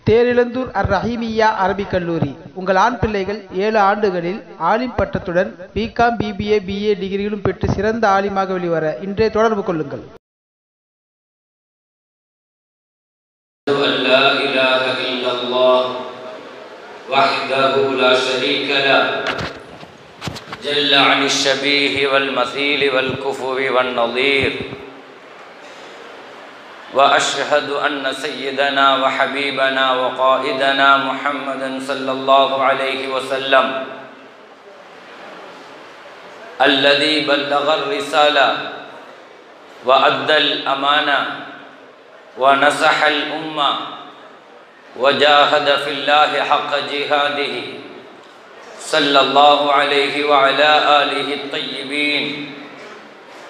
தேரிழந்தூர் அர் ரஹீமிய்யா அரபிக் கல்லூரி. உங்கள் ஆண் பிள்ளைகள் 7 ஆண்டுகளில் ஆலிம் பட்டத்துடன் பிகாம், பிபிஏ, பிஏ டிகிரிகளும் பெற்று சிறந்த ஆலிமாக வெளிவர இன்றே தொடர்பு கொள்ளுங்கள். جل عن الشبيه والمثيل والكفو والنظير وأشهد أن سيدنا وحبيبنا وقائدنا محمدا صلى الله عليه وسلم الذي بلغ الرسالة وأدى الأمانة ونصح الأمة وجاهد في الله حق جهاده صلى الله عليه وعلى آله الطيبين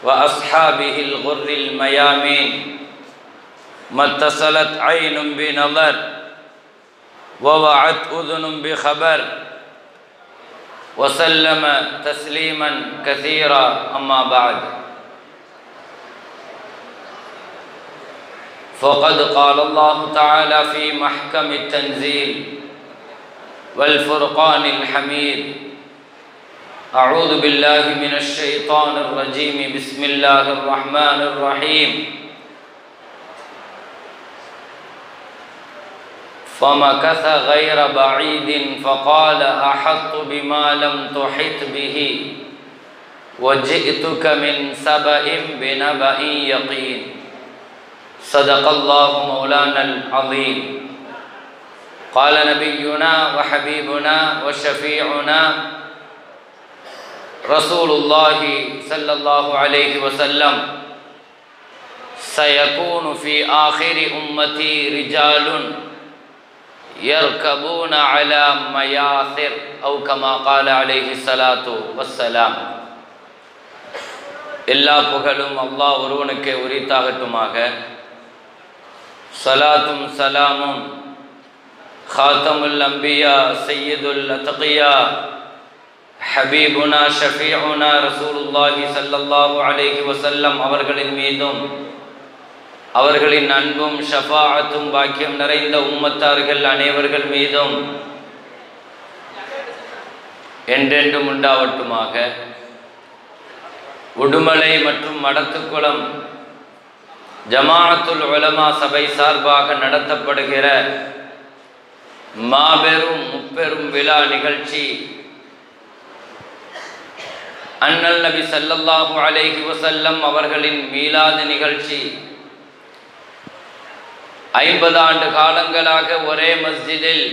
وأصحابه الغر الميامين ما اتصلت عين بنظر ووعت أذن بخبر وسلم تسليما كثيرا. أما بعد، فقد قال الله تعالى في محكم التنزيل والفرقان الحميد: أعوذ بالله من الشيطان الرجيم، بسم الله الرحمن الرحيم. فمكث غير بعيد فقال أحطت بما لم تحط به وجئتك من سبأ بنبأ يقين. صدق الله مولانا العظيم. قال نبينا وحبيبنا وشفيعنا رسول الله صلى الله عليه وسلم: سيكون في آخر أمتي رجال يركبون على مياثر أو كما قال عليه الصلاة والسلام. எல்லா புகழும் அல்லாஹ் ஒருவனுக்கே உரித்தாகட்டுமாக. ஸலாத்தும் சலாமும் ஹாத்தமுல் அம்பியா சையதுல் அத்கியா ஹபீபுனா ஷஃபீஉனா ரசூலுல்லாஹி ஸல்லல்லாஹு அலைஹி வஸல்லம் அவர்களின் மீதும் அவர்களின் அன்பும் ஷஃபாஅத்தும் பாக்கியம் நிறைந்த உம்மத்தார்கள் அனைவர்கள் மீதும் என்றென்றும் உண்டாவட்டுமாக. உடுமலை மற்றும் மடத்துக்குளம் ஜமாஅத்துல் உலமா சபை சார்பாக நடத்தப்படுகிற மாபெரும் முப்பெரும் விழா நிகழ்ச்சி அண்ணல் நபி ஸல்லல்லாஹு அலைஹி வஸல்லம் அவர்களின் மீலாது நிகழ்ச்சி. 50 ஆண்டு காலங்களாக ஒரே மஸ்ஜிதில்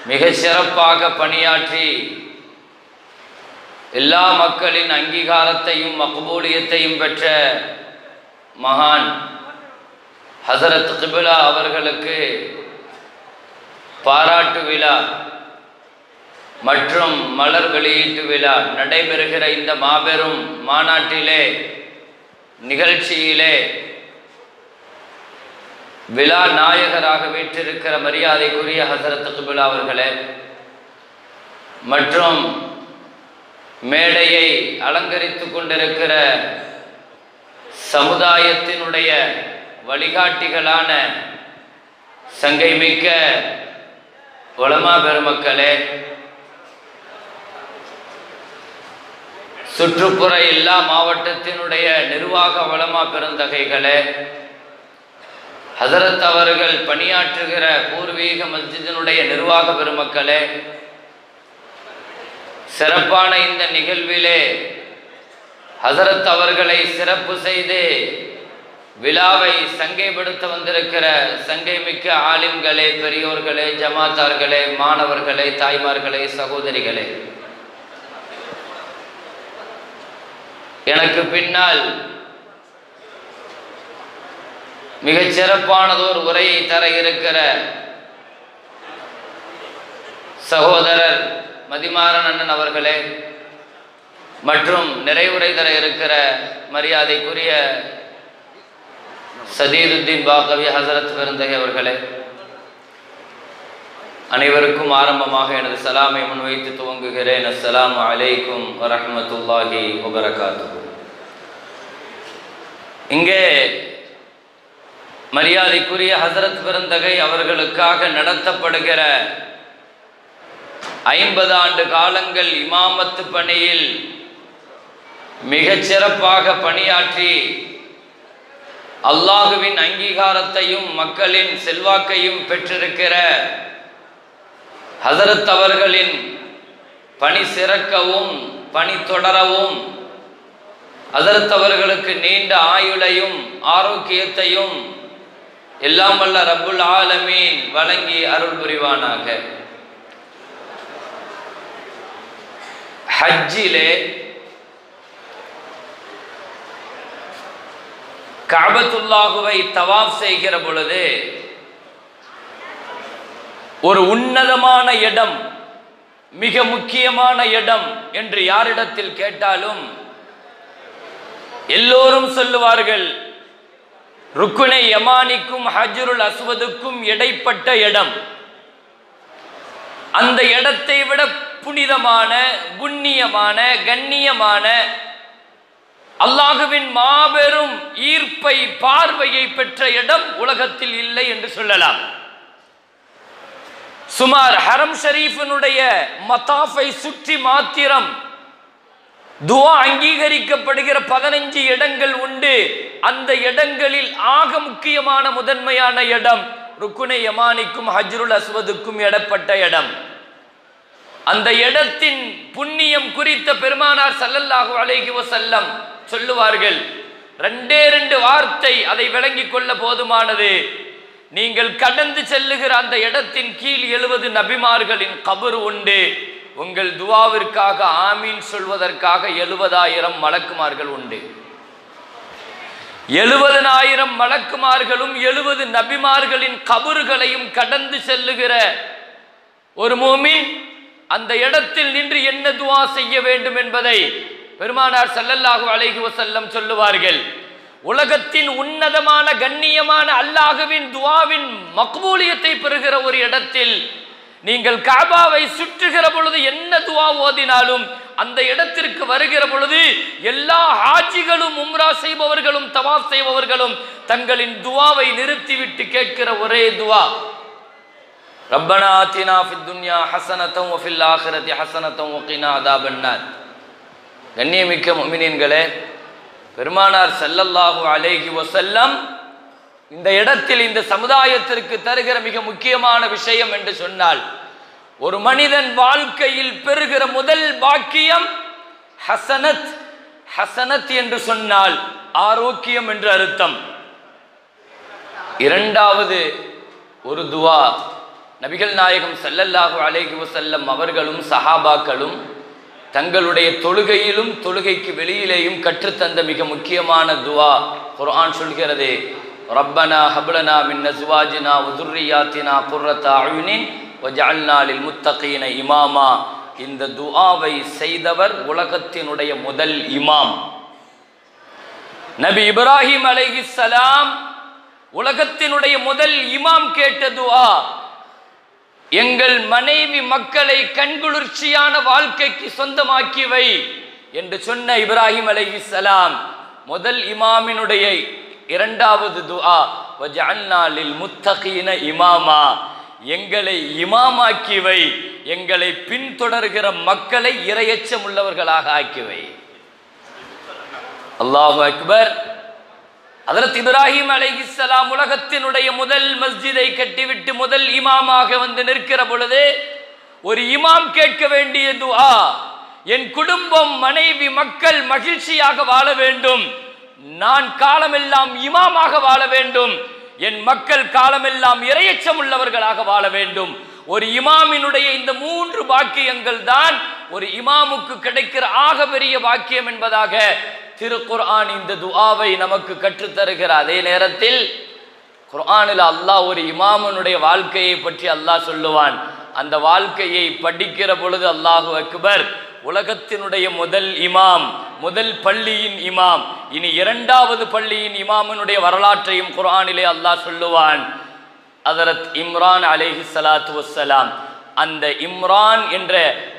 மிக சிறப்பாக பணியாற்றி எல்லா மக்களின் அங்கீகாரத்தையும் மக்பூலியத்தையும் பெற்ற மகான் ஹஸரத் கிப்லா அவர்களுக்கு பாராட்டு விழா மற்றும் மலர் வெளியீட்டு விழா நடைபெறுகிற இந்த மாபெரும் மாநாட்டிலே நிகழ்ச்சியிலே விழா நாயகராக வீற்றிருக்கிற மரியாதைக்குரிய ஹஸரத் கிப்லா அவர்களே மற்றும் மேடையை அலங்கரித்து கொண்டிருக்கிற சமுதாயத்தினுடைய வழிகாட்டிகளான சங்கை மிக்க உலமா பெருமக்களே, சுற்றுப்புற எல்லா மாவட்டத்தினுடைய நிர்வாக உலமா பெருந்தகைகளே, ஹஸரத் அவர்கள் பணியாற்றுகிற பூர்வீக மஸ்ஜிதினுடைய நிர்வாக பெருமக்களே, சிறப்பான இந்த நிகழ்விலே ஹஸரத் அவர்களை சிறப்பு செய்து விழாவை சங்கைப்படுத்த வந்திருக்கிற சங்கை மிக்க ஆலிம்களே, பெரியோர்களே, ஜமாத்தார்களே, மாணவர்களே, தாய்மார்களே, சகோதரிகளே, எனக்கு பின்னால் மிகச் சிறப்பானதோர் உரையை தர இருக்கிற சகோதரர் மதிமாறன் அண்ணன் அவர்களே மற்றும் நிறைவுரை தர இருக்கிற மரியாதைக்குரிய சதீதுத்தீன் பாகவி ஹஸரத் பெருந்தகை அவர்களே, அனைவருக்கும் ஆரம்பமாக எனது சலாமை முன்வைத்து துவங்குகிறேன். அஸ்ஸலாமு அலைக்கும் வரஹ்மத்துல்லாஹி வபரகாத்துஹு. இங்கே மரியாதைக்குரிய ஹசரத் பெருந்தகை அவர்களுக்காக நடத்தப்படுகிற 50 ஆண்டு காலங்கள் இமாமத்து பணியில் மிகச் சிறப்பாக பணியாற்றி அல்லாஹுவின் அங்கீகாரத்தையும் மக்களின் செல்வாக்கையும் பெற்றிருக்கிற ஹசரத் அவர்களின் பணி சிறக்கவும் பணி தொடரவும் ஹசரத் அவர்களுக்கு நீண்ட ஆயுளையும் ஆரோக்கியத்தையும் எல்லாம் வல்ல ரப்புல் ஆலமீன் வழங்கி அருள் புரிவானாக. ஹஜ்ஜிலே கஅபத்துல்லாஹுவை தவாஃப் செய்கிற பொழுது ஒரு உன்னதமான இடம், மிக முக்கியமான இடம் என்று யாரிடத்தில் கேட்டாலும் எல்லோரும் சொல்லுவார்கள், ருக்குனை யமானிக்கும் ஹஜ்ருல் அஸ்வதுக்கும் இடைப்பட்ட இடம். அந்த இடத்தை விட புனிதமான, புண்ணியமான, கண்ணியமான, அல்லாஹுவின் மாபெரும் ஈர்ப்பை பார்வையை பெற்ற இடம் உலகத்தில் இல்லை என்று சொல்லலாம். சுமார் ஹரம் ஷரீஃபினுடைய மதாஃபை சுற்றி மாத்திரம் துஆ அங்கீகரிக்கப்படுகிற 15 இடங்கள் உண்டு. அந்த இடங்களில் ஆக முக்கியமான முதன்மையான இடம் ருக்குனை யமானிக்கும் ஹஜ்ருல் அஸ்வதுக்கும் இடப்பட்ட இடம். அந்த இடத்தின் புண்ணியம் குறித்த பெருமானார் ஸல்லல்லாஹு அலைஹி வஸல்லம் சொல்லுவார்கள், 2 வார்த்தை அதை விளங்கிக் கொள்ள போதுமானது. நீங்கள் கடந்து செல்லுகிற அந்த இடத்தின் கீழ் 70 நபிமார்களின் கபர் உண்டு. உங்கள் துஆவிற்காக ஆமீன் சொல்வதற்காக 70,000 மலக்குமார்கள் உண்டு. 70,000 மலக்குமார்களும் 70 நபிமார்களின் கபறுகளையும் கடந்து செல்லுகிற ஒரு மூமின் அந்த இடத்தில் நின்று என்ன துஆ செய்ய வேண்டும் என்பதை பெருமானார் ஸல்லல்லாஹு அலைஹி வஸல்லம் சொல்லுவார்கள். உலகத்தின் உன்னதமான கண்ணியமான அல்லாஹ்வின் துஆவின் மக்பூலியத்தை பெறுகிற ஒரு இடத்தில் நீங்கள் கஅபாவை சுற்றுகிற பொழுது என்ன துஆ ஓதினாலும் அந்த இடத்திற்கு வருகிற பொழுது எல்லா ஹாஜிகளும், உம்ரா செய்பவர்களும், தவாஃப் செய்பவர்களும் தங்களின் துஆவை நிறுத்திவிட்டு கேட்கிற ஒரே துஆ, ரப்பனா ஆத்தினா ஃபித் துன்யா ஹஸனத்தன் வ ஃபில் ஆখিরাতি ஹஸனத்தன் வ கினா அஸாபன்னார். கண்ணியமிக்க முஃமினீன்களே, பெருமானார் ஸல்லல்லாஹு அலைஹி வஸல்லம் இந்த இடத்தில் இந்த சமுதாயத்திற்கு தருகிற மிக முக்கியமான விஷயம் என்று சொன்னால், ஒரு மனிதன் வாழ்க்கையில் பெறுகிற முதல் பாக்கியம் ஹசனத். ஹசனத் என்று சொன்னால் ஆரோக்கியம் என்று அர்த்தம். இரண்டாவது ஒரு துஆ நபிகள் நாயகம் ஸல்லல்லாஹு அலைஹி வஸல்லம் அவர்களும் சஹாபாக்களும் தங்களுடைய தொழுகையிலும் தொழுகைக்கு வெளியிலேயும் கற்றுத்தந்த மிக முக்கியமான துஆ. குர்ஆன் சொல்கிறது, ரப்பனா ஹப்லனா மின் அஸ்வாஜினா வ துர்ரியாத்தினா குர்ரத அயுனின் வஜஅல்னா லில் முத்தகீன இமாமா. இந்த துஆவை செய்தவர் உலகத்தினுடைய முதல் இமாம் நபி இப்ராஹிம் அலைஹிஸ்ஸலாம். உலகத்தினுடைய முதல் இமாம் கேட்ட துஆ, எங்கள் மனைவி மக்களை கண்குளிர்ச்சியான வாழ்க்கைக்கு சொந்தமாக்கிவை என்று சொன்ன இப்ராஹிம் அலைஹிஸ்ஸலாம் முதல் இமாமினுடைய இரண்டாவது துஆ, வஜஅல்னா லில் முத்தகீன இமாமா, எங்களை இமாமாக்கிவை, எங்களை பின்தொடர்கிற மக்களை இறையச்சம் உள்ளவர்களாக ஆக்கிவை. அல்லாஹு அக்பர். ஹஜ்ரத் இப்ராஹிம் அலைஹிஸ்ஸலாம் உலகத்தினுடைய முதல் மஸ்ஜிதை கட்டிவிட்டு முதல் இமாமாக வந்து நிற்கிற பொழுது ஒரு இமாம் கேட்க வேண்டிய துஆ, என் குடும்பம், மனைவி, மக்கள் மகிழ்ச்சியாக வாழ வேண்டும், நான் காலமெல்லாம் இமாமாக வாழ வேண்டும், என் மக்கள் காலமெல்லாம் இறையச்சம் உள்ளவர்களாக வாழ வேண்டும். ஒரு இமாமினுடைய இந்த 3 பாக்கியங்கள் தான் ஒரு இமாமுக்கு கிடைக்கிற ஆக பெரிய பாக்கியம் என்பதாக திருக்குர்ஆன் இந்த துஆவை நமக்கு கற்றுத்தருகிற அதே நேரத்தில் குர்ஆனில் அல்லாஹ் ஒரு இமாமனுடைய வாழ்க்கையை பற்றி அல்லாஹ் சொல்லுவான். அந்த வாழ்க்கையை படிக்கிற பொழுது அல்லாஹு அக்பர், உலகத்தினுடைய முதல் இமாம், முதல் பள்ளியின் இமாம், இனி 2வது பள்ளியின் இமாமனுடைய வரலாற்றையும் குர்ஆனிலே அல்லாஹ் சொல்லுவான். ஹஜ்ரத் இம்ரான் அலைஹிஸ்ஸலாத்து வஸ்ஸலாம், அந்த இம்ரான் என்ற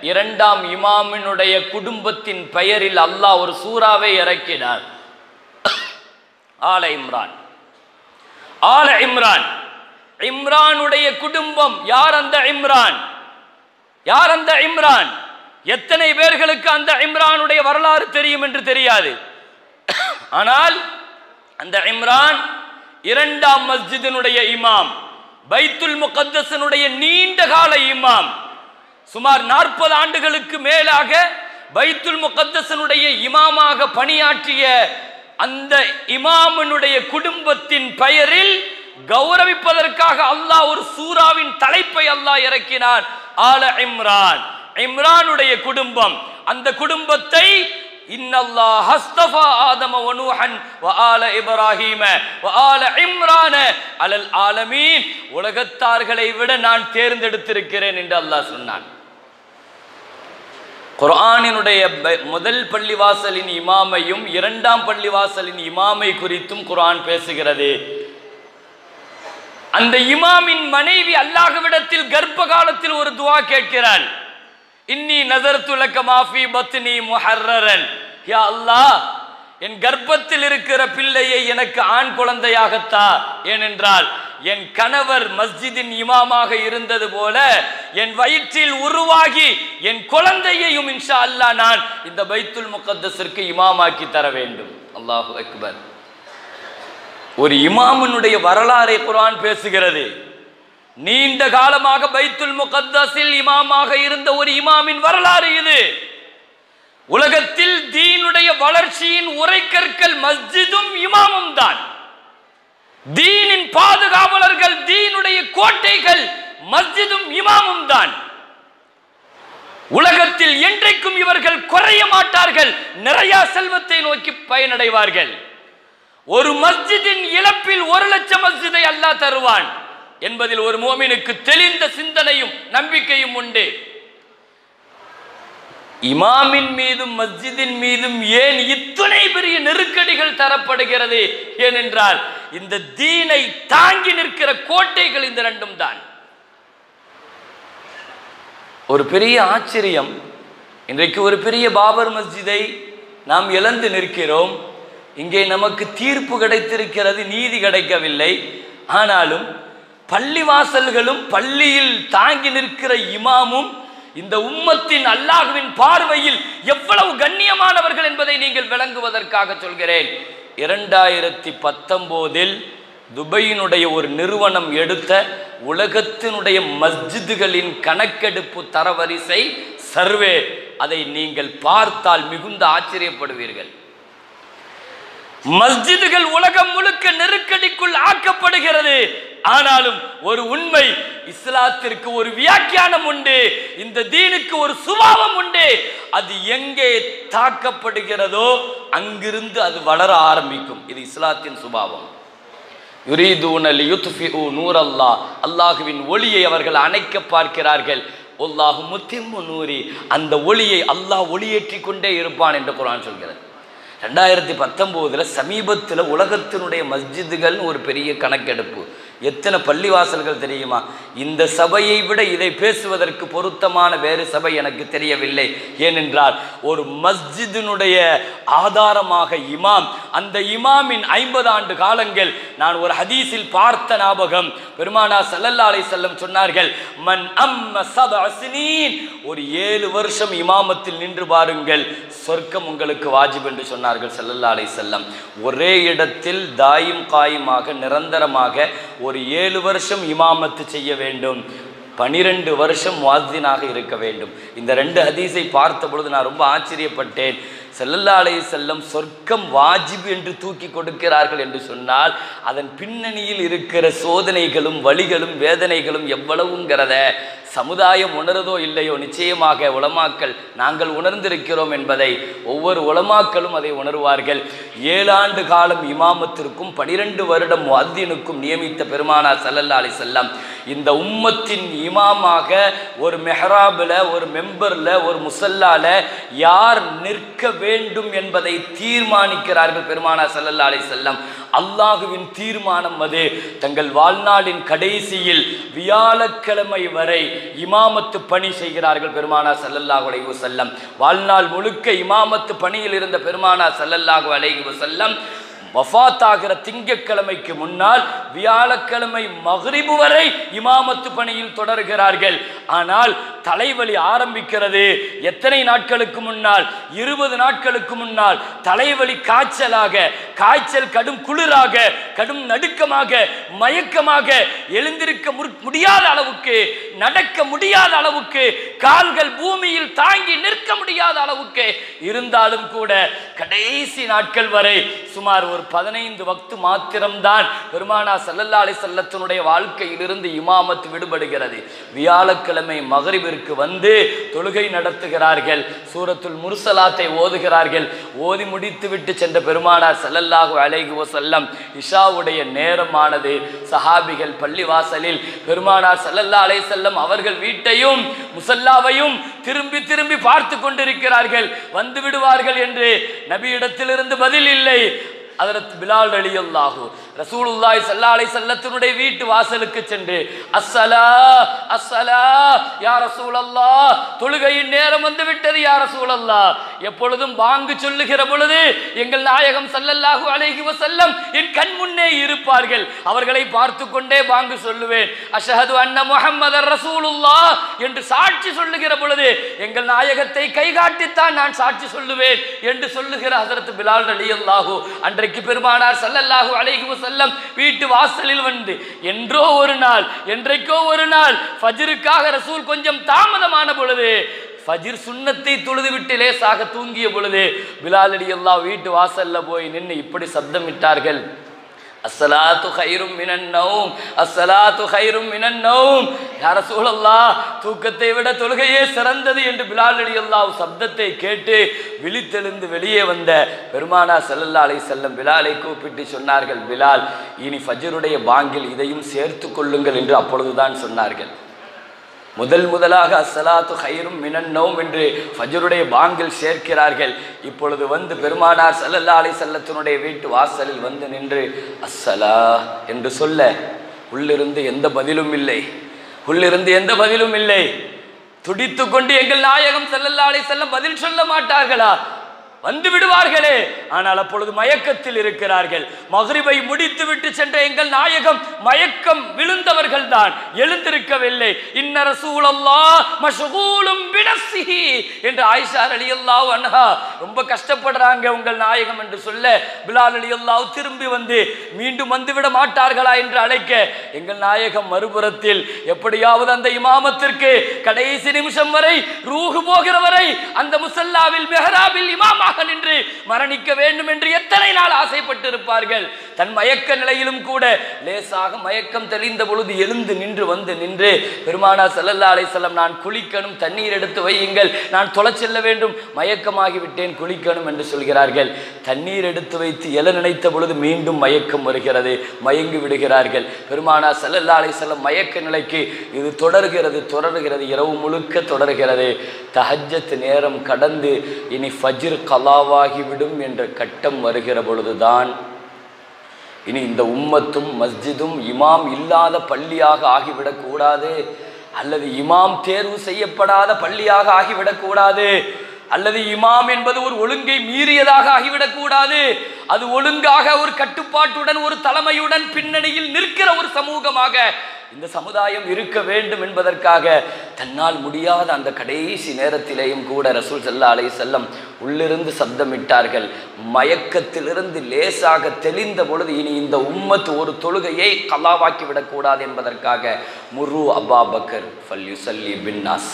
2ஆம் இமாமினுடைய குடும்பத்தின் பெயரில் அல்லாஹ் ஒரு சூறாவை இறக்கினார், ஆல இம்ரான். ஆல இம்ரான், இம்ரானுடைய குடும்பம். யார் அந்த இம்ரான்? யார் அந்த இம்ரான்? எத்தனை பேர்களுக்கு அந்த இம்ரானுடைய வரலாறு தெரியும் என்று தெரியாது. ஆனால் அந்த இம்ரான் இரண்டாம் மஸ்ஜிதினுடைய இமாம், பைத்துல் முகத்தஸினுடைய நீண்ட கால இமாம். சுமார் 40 ஆண்டுகளுக்கு மேலாக பைத்துல் முகத்தஸினுடைய இமாமாக பணியாற்றிய அந்த இமாமினுடைய குடும்பத்தின் பெயரில் கௌரவிப்பதற்காக அல்லாஹ் ஒரு சூராவின் தலைப்பை அல்லாஹ் இறக்கினான். ஆல இம்ரான், இம்ரானுடைய குடும்பம். அந்த குடும்பத்தை இன்னல்லாஹ் ஹஸ்தஃபா ஆதம வ நூஹன் வ ஆல இப்ராஹீம வ ஆல இம்ரான அலல் ஆலமீன், உலகத்தார்களை விட நான் தேர்ந்தெடுத்திருக்கிறேன் என்று அல்லாஹ் சொன்னான். குர்ஆனினுடைய முதல் பள்ளிவாசலின் இமாமையும் இரண்டாம் பள்ளிவாசலின் இமாமை குறித்தும் குர்ஆன் பேசுகிறது. அந்த இமாமின் மனைவி அல்லாஹ்விடத்தில் கர்ப்ப காலத்தில் ஒரு துஆ கேட்கிறாள். இன்னி நஸர்து லக மா ஃபீ பத்னி முஹர்ரரன், யா அல்லாஹ், என் கர்ப்பத்தில் இருக்கிற பிள்ளையை எனக்கு ஆண் குழந்தையாகத்தா. ஏனென்றால் என் கணவர் மஸ்ஜிதின் இமாமாக இருந்தது போல என் வயிற்றில் உருவாகி என் குழந்தையையும் இன்ஷா அல்லாஹ் நான் இந்த பைத்துல் முகத்தஸிற்கு இமாமாக்கி தர வேண்டும். அல்லாஹு அக்பர். ஒரு இமாமினுடைய வரலாறை குர்ஆன் பேசுகிறது. நீண்ட காலமாக பைத்துல் முகத்தஸில் இமாமாக இருந்த ஒரு இமாமின் வரலாறு இது. உலகத்தில் தீனுடைய வளர்ச்சியின் உரைக்கற்கள் மஸ்ஜிதும் இமாமும் தான். தீனின் பாதுகாவலர்கள், தீனுடைய கோட்டைகள் மஸ்ஜிதும் இமாமும் தான். உலகத்தில் என்றைக்கும் இவர்கள் குறைய மாட்டார்கள், நிறைய செல்வத்தை நோக்கி பயனடைவார்கள். ஒரு மஸ்ஜிதின் இழப்பில் 1,00,000 மஸ்ஜிதை அல்லாஹ் தருவான் என்பதில் ஒரு முஃமினுக்கு தெளிந்த சிந்தனையும் நம்பிக்கையும் உண்டு. இமாமின் மீதும் மஸ்ஜிதின் மீதும் ஏன் இத்தனை பெரிய நெருக்கடிகள் தரப்படுகிறது? ஏனென்றால் இந்த தீனை தாங்கி நிற்கிற கோட்டைகள் இந்த ரெண்டும் தான். ஒரு பெரிய ஆச்சரியம், இன்றைக்கு ஒரு பெரிய பாபர் மஸ்ஜிதை நாம் இழந்து நிற்கிறோம். இங்கே நமக்கு தீர்ப்பு கிடைத்திருக்கிறது, நீதி கிடைக்கவில்லை. ஆனாலும் பள்ளிவாசல்களும் பள்ளியில் தாங்கி நிற்கிற இமாமும் இந்த உம்மத்தின் அல்லாஹ்வின் பார்வையில் எவ்வளவு கண்ணியமானவர்கள் என்பதை நீங்கள் விளங்குவதற்காக சொல்கிறேன். 2019 துபையினுடைய ஒரு நிறுவனம் எடுத்த உலகத்தினுடைய மஸ்ஜிதுகளின் கணக்கெடுப்பு தரவரிசை சர்வே, அதை நீங்கள் பார்த்தால் மிகுந்த ஆச்சரியப்படுவீர்கள். மஸ்ஜிதுகள் உலகம் முழுக்க நெருக்கடிக்குள் ஆக்கப்படுகிறது. ஆனாலும் ஒரு உண்மை, இஸ்லாத்திற்கு ஒரு வியாக்கியானம் உண்டு, இந்த தீனுக்கு ஒரு சுபாவம் உண்டு. அது எங்கே தாக்கப்படுகிறதோ அங்கிருந்து அது வளர ஆரம்பிக்கும். இது இஸ்லாத்தின் சுபாவம். யுரீதூன லியுத்ஃபிஉ நூரல்லாஹ், அல்லாஹ்வின் ஒளியை அவர்கள் அணைக்க பார்க்கிறார்கள். வல்லாஹு முத்திம்மு நூரி, அந்த ஒளியை அல்லாஹ் ஒளியேற்றிக் கொண்டே இருப்பான் என்று குர்ஆன் சொல்கிறது. 2019 சமீபத்தில் உலகத்தினுடைய மஸ்ஜிதுகள் ஒரு பெரிய கணக்கெடுப்பு. எத்தனை பள்ளிவாசல்கள் தெரியுமா? இந்த சபையை விட இதை பேசுவதற்கு பொருத்தமான வேறு சபை எனக்கு தெரியவில்லை. ஏனென்றால் ஒரு மஸ்ஜிதினுடைய ஆதாரமாக இமாம், அந்த இமாமின் 50 ஆண்டு காலங்கள். நான் ஒரு ஹதீஸில் பார்த்த ஞாபகம், பெருமானார் ஸல்லல்லாஹு அலைஹி வஸல்லம் சொன்னார்கள், மன் அம்ம சபஅ ஸினீன், ஒரு 7 வருஷம் இமாமத்தில் நின்று பாருங்கள், சொர்க்கம் உங்களுக்கு வாஜிப் என்று சொன்னார்கள் ஸல்லல்லாஹு அலைஹி வஸல்லம். ஒரே இடத்தில் தாயும் காயுமாக நிரந்தரமாக ஒரு 7 வருஷம் இமாமத்து செய்ய வேண்டும், 12 வருஷம் முஅஸ்ஸினாக இருக்க வேண்டும். இந்த 2 ஹதீஸை பார்த்த பொழுது நான் ரொம்ப ஆச்சரியப்பட்டேன். ஸல்லல்லாஹு அலைஹி வஸல்லம் சொர்க்கம் வாஜிப் என்று தூக்கி கொடுக்கிறார்கள் என்று சொன்னால் அதன் பின்னணியில் இருக்கிற சோதனைகளும் வலிகளும் வேதனைகளும் எவ்வளவுங்கிறத சமுதாயம் உணருதோ இல்லையோ, நிச்சயமாக உலமாக்கள் நாங்கள் உணர்ந்திருக்கிறோம் என்பதை ஒவ்வொரு உலமாக்களும் அதை உணர்வார்கள். 7 ஆண்டு காலம் இமாமத்திற்கும் 12 வருடம் முஅத்தினுக்கும் நியமித்த பெருமானார் ஸல்லல்லாஹு அலைஹி வஸல்லம் இந்த உம்மத்தின் இமாமாக ஒரு மெஹராபில், ஒரு மெம்பரில், ஒரு முசல்லால யார் நிற்க வேண்டும் என்பதை தீர்மானிக்கிறார்கள் பெருமானார் ஸல்லல்லாஹு அலைஹி வஸல்லம். அல்லாஹுவின் தீர்மானம் அது. தங்கள் வாழ்நாளின் கடைசியில் வியாழக்கிழமை வரை இமாமத்து பணி செய்கிறார்கள் பெருமானார் ஸல்லல்லாஹு அலைஹி வஸல்லம். வாழ்நாள் முழுக்க இமாமத்து பணியில் இருந்த பெருமானார் ஸல்லல்லாஹு அலைஹி வஸல்லம் வஃபாத் ஆகிற திங்கட்கிழமைக்கு முன்னால் வியாழக்கிழமை மக்ரிபு வரை இமாமத்து பணியில் தொடர்கிறார்கள். ஆனால் தலைவலி ஆரம்பிக்கிறது எத்தனை நாட்களுக்கு முன்னால்? 20 நாட்களுக்கு முன்னால் தலைவலி காய்ச்சலாக, காய்ச்சல் கடும் குளிராக, கடும் நடுக்கமாக, மயக்கமாக, எழுந்திருக்க முடியாத அளவுக்கு, நடக்க முடியாத அளவுக்கு, கால்கள் பூமியில் தாங்கி நிற்க முடியாத அளவுக்கு இருந்தாலும் கூட கடைசி நாட்கள் வரை சுமார் ஒரு 15 வக்து மாத்திரம்தான் பெருமானார் ஸல்லல்லாஹு அலைஹி வஸல்லத்தினுடைய வாழ்க்கையிலிருந்து இமாமத் விடுபடுகிறது. வியாழக்கிழமை மக்ரிபிற்கு வந்து தொழுகை நடத்துகிறார்கள். சூரத்துல் முர்சலாத்தை ஓதுகிறார்கள். ஓதி முடித்து விட்டு சென்ற பெருமானார் ஸல்லல்லாஹு அலைஹி வஸல்லம் இஷாவுடைய நேரமானது. சஹாபிகள் பள்ளிவாசலில் பெருமானார் ஸல்லல்லாஹு அலைஹி வஸல்லம் அவர்கள் வீட்டையும் முசல்லாவையும் திரும்பி திரும்பி பார்த்து கொண்டிருக்கிறார்கள். வந்து விடுவார்கள் என்று நபியிடத்திலிருந்து பதில் இல்லை. ஹஜ்ரத் பிலால் ரலியல்லாஹு ரசூலுல்லாஹி ஸல்லல்லாஹு அலைஹி வஸல்லத்தினுடைய வீட்டு வாசலுக்கு சென்று அஸ்ஸலா அஸ்ஸலா யா ரசூலல்லாஹ், தொழுகையின் நேரம் வந்து விட்டது யா ரசூலல்லாஹ். எப்பொழுதும் பாங்கு சொல்லுகிற பொழுது எங்கள் நாயகம் ஸல்லல்லாஹு அலைஹி வஸல்லம் என் கண் முன்னே இருப்பார்கள். அவர்களை பார்த்து கொண்டே பாங்கு சொல்லுவேன். அஷ்ஹது அன்ன முஹம்மதர் ரசூலுல்லாஹ் என்று சாட்சி சொல்லுகிற பொழுது எங்கள் நாயகத்தை கைகாட்டித்தான் நான் சாட்சி சொல்லுவேன் என்று சொல்லுகிற ஹஜ்ரத் பிலால் ரலியல்லாஹு அன்றைக்கு பெருமானார் ஸல்லல்லாஹு அலைஹி வஸல்லம் வீட்டு வாசலில் வந்து என்றைக்கோ ஒரு நாள் ஃபஜ்ருக்காக ரசூல் கொஞ்சம் தாமதமான பொழுது, ஃபஜ்ர் சுன்னத்தை தொழுது விட்டு லேசாக தூங்கிய பொழுது பிலால் ரலியல்லாஹு வீட்டு வாசல்ல போய் நின்று இப்படி சப்தமிட்டார்கள், அஸ்ஸலாத்து கைரும் மினன் நௌம், அஸ்ஸலாத்து கைரும் மினன் நௌம். யா ரசூலல்லாஹ், தூக்கத்தை விட தொழுகையே சிறந்தது என்று பிலால் ரலியல்லாஹு சப்தத்தை கேட்டு விழித்தெழுந்து வெளியே வந்த பெருமானார் ஸல்லல்லாஹு அலைஹி வஸல்லம் பிலாலை கூப்பிட்டு சொன்னார்கள், பிலால், இனி ஃபஜ்ருடைய பாங்கில் இதையும் சேர்த்து கொள்ளுங்கள் என்று அப்பொழுதுதான் சொன்னார்கள். முதலாக அஸ்ஸலாத்து கைரும் மினன் நௌம் என்று ஃபஜ்ருடைய பாங்கில் சேர்க்கிறார்கள். இப்பொழுது வந்து பெருமானார் ஸல்லல்லாஹு அலைஹி வஸல்லத்தினுடைய வீட்டு வாசலில் வந்து நின்று அஸ்ஸலா என்று சொல்ல உள்ளிருந்து எந்த பதிலும் இல்லை. துடித்து கொண்டு எங்கள் நாயகம் ஸல்லல்லாஹு அலைஹி வஸல்லம் பதில் சொல்ல மாட்டார்களா? வந்து விடுவார்களே. ஆனால் அப்பொழுது மயக்கத்தில் இருக்கிறார்கள். மக்ரிபை முடித்து விட்டு சென்ற எங்கள் நாயகம் மயக்கம் விழுந்தவர்கள் தான், எழுந்திருக்கவில்லை. இன்ன ரசூலல்லாஹ் மஷ்கூலும் பினஃப்ஸிஹி என்று ஆயிஷா ரலியல்லாஹு அன்ஹா ரொம்ப கஷ்டப்படுறாங்க உங்கள் நாயகம் என்று சொல்ல, பிலால் ரலியல்லாஹு திரும்பி வந்து மீண்டும் வந்துவிட மாட்டார்களா என்று அழைக்க, எங்கள் நாயகம் மறுபுறத்தில் எப்படியாவது அந்த இமாமத்திற்கு கடைசி நிமிஷம் வரை, ரூஹு போகிற வரை அந்த முசல்லாவில் மெஹராபில் இமாம் நின்று மரணிக்க வேண்டும் என்று எத்தனை நாள் ஆசைப்பட்டு இருப்பார்கள். தன் மயக்க நிலையிலும் கூட லேசாக மயக்கம் தெளிந்த பொழுது எழுந்து நின்று பெருமானார் ஸல்லல்லாஹு அலைஹி வஸல்லம், நான் குளிக்கணும், தண்ணீர் எடுத்து வையுங்கள், நான் தொலை செல்ல வேண்டும், மயக்கமாகி விட்டேன், குளிக்கணும் என்று சொல்கிறார்கள். தண்ணீர் எடுத்து வைத்து எழ நினைத்த பொழுது மீண்டும் மயக்கம் வருகிறது, மயங்கி விடுகிறார்கள். பெருமானார் ஸல்லல்லாஹு அலைஹி வஸல்லம் மயக்க நிலைக்கு இது தொடர்கிறது, இரவு முழுக்க தொடர்கிறது. தஹஜ்ஜத் நேரம் கடந்து இனி ஃபஜ்ர் கலாவாகிவிடும் என்ற கட்டம் வருகிற பொழுதுதான் இனி இந்த உம்மத்தும் மஸ்ஜிதும் இமாம் இல்லாத பள்ளியாக ஆகிவிடக்கூடாது, அல்லது இமாம் தேர்வு செய்யப்படாத பள்ளியாக ஆகிவிடக்கூடாது, அல்லது இமாம் என்பது ஒரு ஒழுங்கை மீறியதாக ஆகிவிடக்கூடாது, அது ஒழுங்காக ஒரு கட்டுப்பாட்டுடன் ஒரு தலைமையுடன் பின்னணியில் நிற்கிற ஒரு சமூகமாக இந்த சமுதாயம் இருக்க வேண்டும் என்பதற்காக தன்னால் முடியாத அந்த கடைசி நேரத்திலேயும் கூட ரசூல் ஸல்லல்லாஹு அலைஹி வஸல்லம் உள்ளிருந்து சப்தமிட்டார்கள். மயக்கத்திலிருந்து லேசாக தெளிந்த பொழுது இனி இந்த உம்மத் ஒரு தொழுகையை கலாவாக்கி விடக்கூடாது என்பதற்காக முரு அபூபக்கர் ஃபல்யுஸல்லி பின்னாஸ்,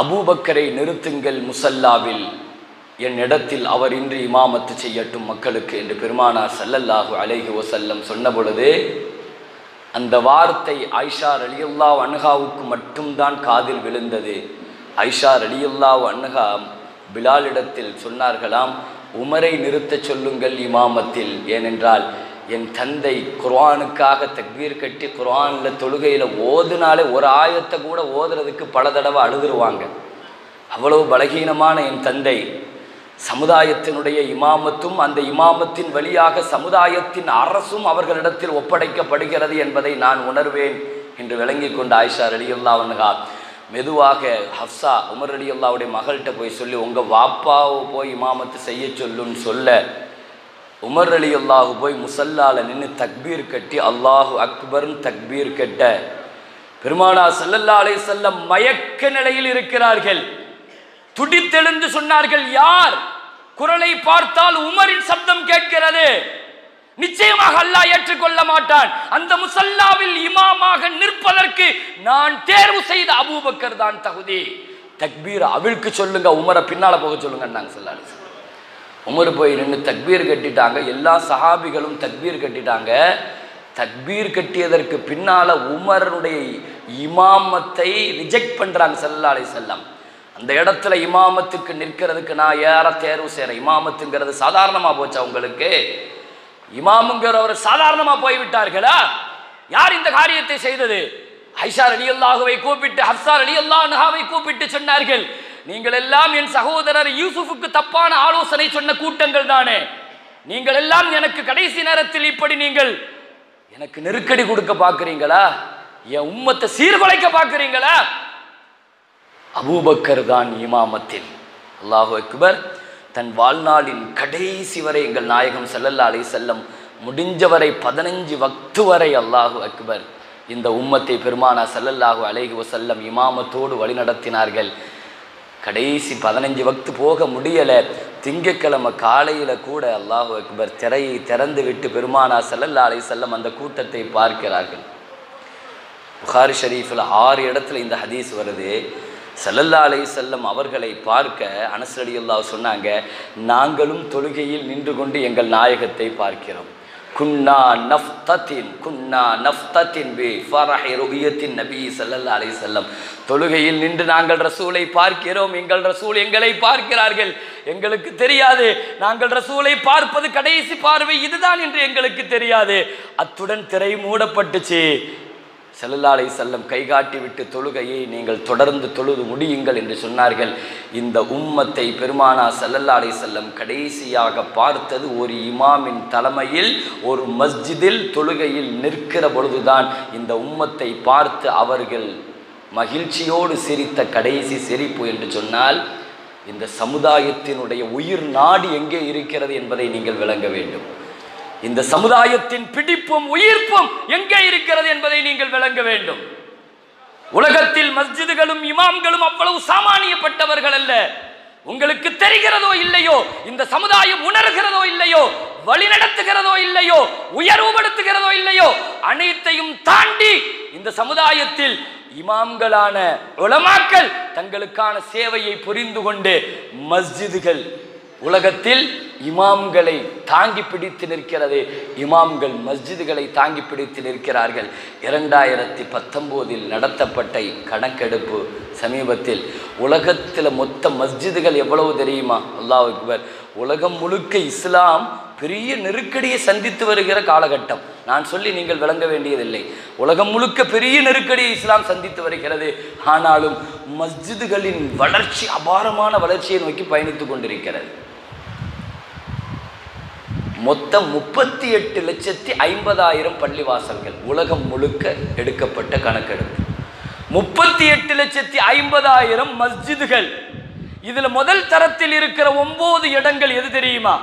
அபூபக்கரை நிறுத்துங்கள் முசல்லாவில், என் இடத்தில் அவர் இன்று இமாமத்து செய்யட்டும் மக்களுக்கு என்று பெருமானார் ஸல்லல்லாஹு அலைஹி வஸல்லம் சொன்ன பொழுது அந்த வார்த்தை ஆயிஷா ரலியல்லாஹு அன்ஹாவுக்கு மட்டும்தான் காதில் விழுந்தது. ஆயிஷா ரலியல்லாஹு அன்ஹா பிலாலிடத்தில் சொன்னார்களாம், உமரை நிறுத்த சொல்லுங்கள் இமாமத்தில், ஏனென்றால் என் தந்தை குர்ஆனுக்காக தக்பீர் கட்டி குர்ஆனில் தொழுகையில் ஓதுனாலே ஒரு ஆயத்தை கூட ஓதுறதுக்கு பல தடவை அழுதுருவாங்க. அவ்வளவு பலகீனமான என் தந்தை, சமுதாயத்தினுடைய இமாமத்தும் அந்த இமாமத்தின் வழியாக சமுதாயத்தின் அரசும் அவர்களிடத்தில் ஒப்படைக்கப்படுகிறது என்பதை நான் உணர்வேன் என்று விளங்கி கொண்ட ஆயிஷா ரலியல்லாஹு அன்ஹா மெதுவாக ஹஃப்ஸா உமர் ரலியல்லாஹுடைய மகள்கிட்ட போய் சொல்லி, உங்கள் வாப்பாவை போய் இமாமத்து செய்ய சொல்லுன்னு சொல்ல, உமர் ரலியல்லாஹு போய் முசல்லால நின்று தக்பீர் கட்டி அல்லாஹு அக்பர்னு தக்பீர் கட்ட பெருமானார் ஸல்லல்லாஹு அலைஹி வஸல்லம் மயக்க நிலையில் இருக்கிறார்கள். துடித்தெழுந்து சொன்னார்கள், யார்? குரலை பார்த்தால் உமரின் சப்தம் கேட்கிறது. நிச்சயமாக அல்லாஹ் ஏற்றுக்கொள்ள மாட்டான். அந்த முசல்லாவில் இமாமாக நிற்பதற்கு நான் தேர்வு செய்த அபூபக்கர் தான் தகுதி. தக்பீர் அவிழ்க்கு சொல்லுங்க, உமரை பின்னால போக சொல்லுங்க. ஸல்லல்லாஹு அலைஹி வஸல்லம் உமர் போய் நின்று தக்பீர் கட்டிட்டாங்க. எல்லா சஹாபிகளும் தக்பீர் கட்டிட்டாங்க. தக்பீர் கட்டியதற்கு பின்னால உமருடைய இமாமத்தை ரிஜெக்ட் பண்றாங்க ஸல்லல்லாஹு அலைஹி வஸல்லம். அந்த இடத்துல இமாமத்துக்கு நிற்கிறதுக்கு நான் யாரை தேர்வு செய்யறேன்? இமாமத்துங்கிறது சாதாரணமா போச்சா உங்களுக்கு? இமாமுங்கிறவர் சாதாரணமா போய்விட்டார்களா? யார் இந்த காரியத்தை செய்தது? ஐஷா ரலியல்லாஹுவை கூப்பிட்டு, ஹப்ஸா ரலியல்லாஹு அன்ஹாவை கூப்பிட்டு சொன்னார்கள், நீங்கள் எல்லாம் என் சகோதரர் யூசுஃபுக்கு தப்பான ஆலோசனை சொன்ன கூட்டங்கள் தானே. நீங்கள் எல்லாம் எனக்கு கடைசி நேரத்தில் இப்படி நீங்கள் எனக்கு நெருக்கடி கொடுக்க பார்க்கிறீங்களா? என் உம்மத்தை சீர்குலைக்க பார்க்கிறீங்களா? அபூபக்கர் தான் இமாமத்தில். அல்லாஹு அக்பர். தன் வாழ்நாளின் கடைசி வரை எங்கள் நாயகம் ஸல்லல்லாஹு அலைஹி வஸல்லம் முடிஞ்சவரை 15 வக்து வரை அல்லாஹு அக்பர் இந்த உம்மத்தை பெருமானார் ஸல்லல்லாஹு அலைஹி வஸல்லம் இமாமத்தோடு வழிநடத்தினார்கள். கடைசி 15 வக்து போக முடியலை. திங்கட்கிழமை காலையில் கூட அல்லாஹு அக்பர் திரையை திறந்து விட்டு பெருமானார் ஸல்லல்லாஹு அலைஹி வஸல்லம் அந்த கூட்டத்தை பார்க்கிறார்கள். புகாரி ஷரீஃபில் 6 இடத்துல இந்த ஹதீஸ் வருது. ஸல்லல்லாஹு அலைஹி வஸல்லம் அவர்களை பார்க்க அனஸ் ரலியல்லாஹு சொன்னாங்க, நாங்களும் தொழுகையில் நின்று கொண்டு எங்கள் நாயகத்தை பார்க்கிறோம். குன்னா நஃப்தத்தின் பி ஃபரஹி ருஹியத்தின் நபி ஸல்லல்லாஹு அலைஹி வஸல்லம். தொழுகையில் நின்று நாங்கள் ரசூலை பார்க்கிறோம், எங்கள் ரசூல் எங்களை பார்க்கிறார்கள். எங்களுக்கு தெரியாது, நாங்கள் ரசூலை பார்ப்பது கடைசி பார்வை இதுதான் என்று எங்களுக்கு தெரியாது. அத்துடன் திரை மூடப்பட்டுச்சு. ஸல்லல்லாஹு அலைஹி வஸல்லம் கைகாட்டி விட்டு தொழுகையை நீங்கள் தொடர்ந்து தொழுது முடியுங்கள் என்று சொன்னார்கள். இந்த உம்மத்தை பெருமானார் ஸல்லல்லாஹு அலைஹி வஸல்லம் கடைசியாக பார்த்தது ஒரு இமாமின் தலைமையில் ஒரு மஸ்ஜிதில் தொழுகையில் நிற்கிற பொழுதுதான். இந்த உம்மத்தை பார்த்து அவர்கள் மகிழ்ச்சியோடு சிரித்த கடைசி சிரிப்பு என்று சொன்னால், இந்த சமுதாயத்தினுடைய உயிர் நாடி எங்கே இருக்கிறது என்பதை நீங்கள் விளங்க வேண்டும். இந்த சமுதாயத்தின் பிடிப்பும் உயிர்ப்பும் எங்கே இருக்கிறது என்பதை நீங்கள் விளங்க வேண்டும். உலகத்தில் மஸ்ஜிதுகளும் இமாம்களும் அவ்வளவு சாமானியப்பட்டவர்கள் அல்ல. உங்களுக்கு தெரிகிறதோ இல்லையோ, இந்த சமுதாயம் உணர்கிறதோ இல்லையோ, வழிநடத்துகிறதோ இல்லையோ, உயர்வுபடுத்துகிறதோ இல்லையோ, அனைத்தையும் தாண்டி இந்த சமுதாயத்தில் இமாம்களான உலமாக்கள் தங்களுக்கான சேவையை புரிந்து கொண்டு மஸ்ஜிதுகள் உலகத்தில் இமாம்களை தாங்கி பிடித்து நிற்கிறது. இமாம்கள் மஸ்ஜிதுகளை தாங்கி பிடித்து நிற்கிறார்கள். 2019 நடத்தப்பட்ட கணக்கெடுப்பு சமீபத்தில் உலகத்தில் மொத்த மஸ்ஜிதுகள் எவ்வளவு தெரியுமா? அல்லாஹ் அக்பர். உலகம் முழுக்க இஸ்லாம் பெரிய நெருக்கடியை சந்தித்து வருகிற காலகட்டம். நான் சொல்லி நீங்கள் விளங்க வேண்டியதில்லை. உலகம் முழுக்க பெரிய நெருக்கடியை இஸ்லாம் சந்தித்து வருகிறது. ஆனாலும் மஸ்ஜிதுகளின் வளர்ச்சி அபாரமான வளர்ச்சியை நோக்கி பயணித்து கொண்டிருக்கிறது. மொத்தம் 38,50,000 பள்ளிவாசல்கள் உலகம் முழுக்க எடுக்கப்பட்ட கணக்கெடுப்பு. 38,50,000 மஸ்ஜிதுகள். இதுல முதல் தரத்தில் இருக்கிற 9 இடங்கள் எது தெரியுமா?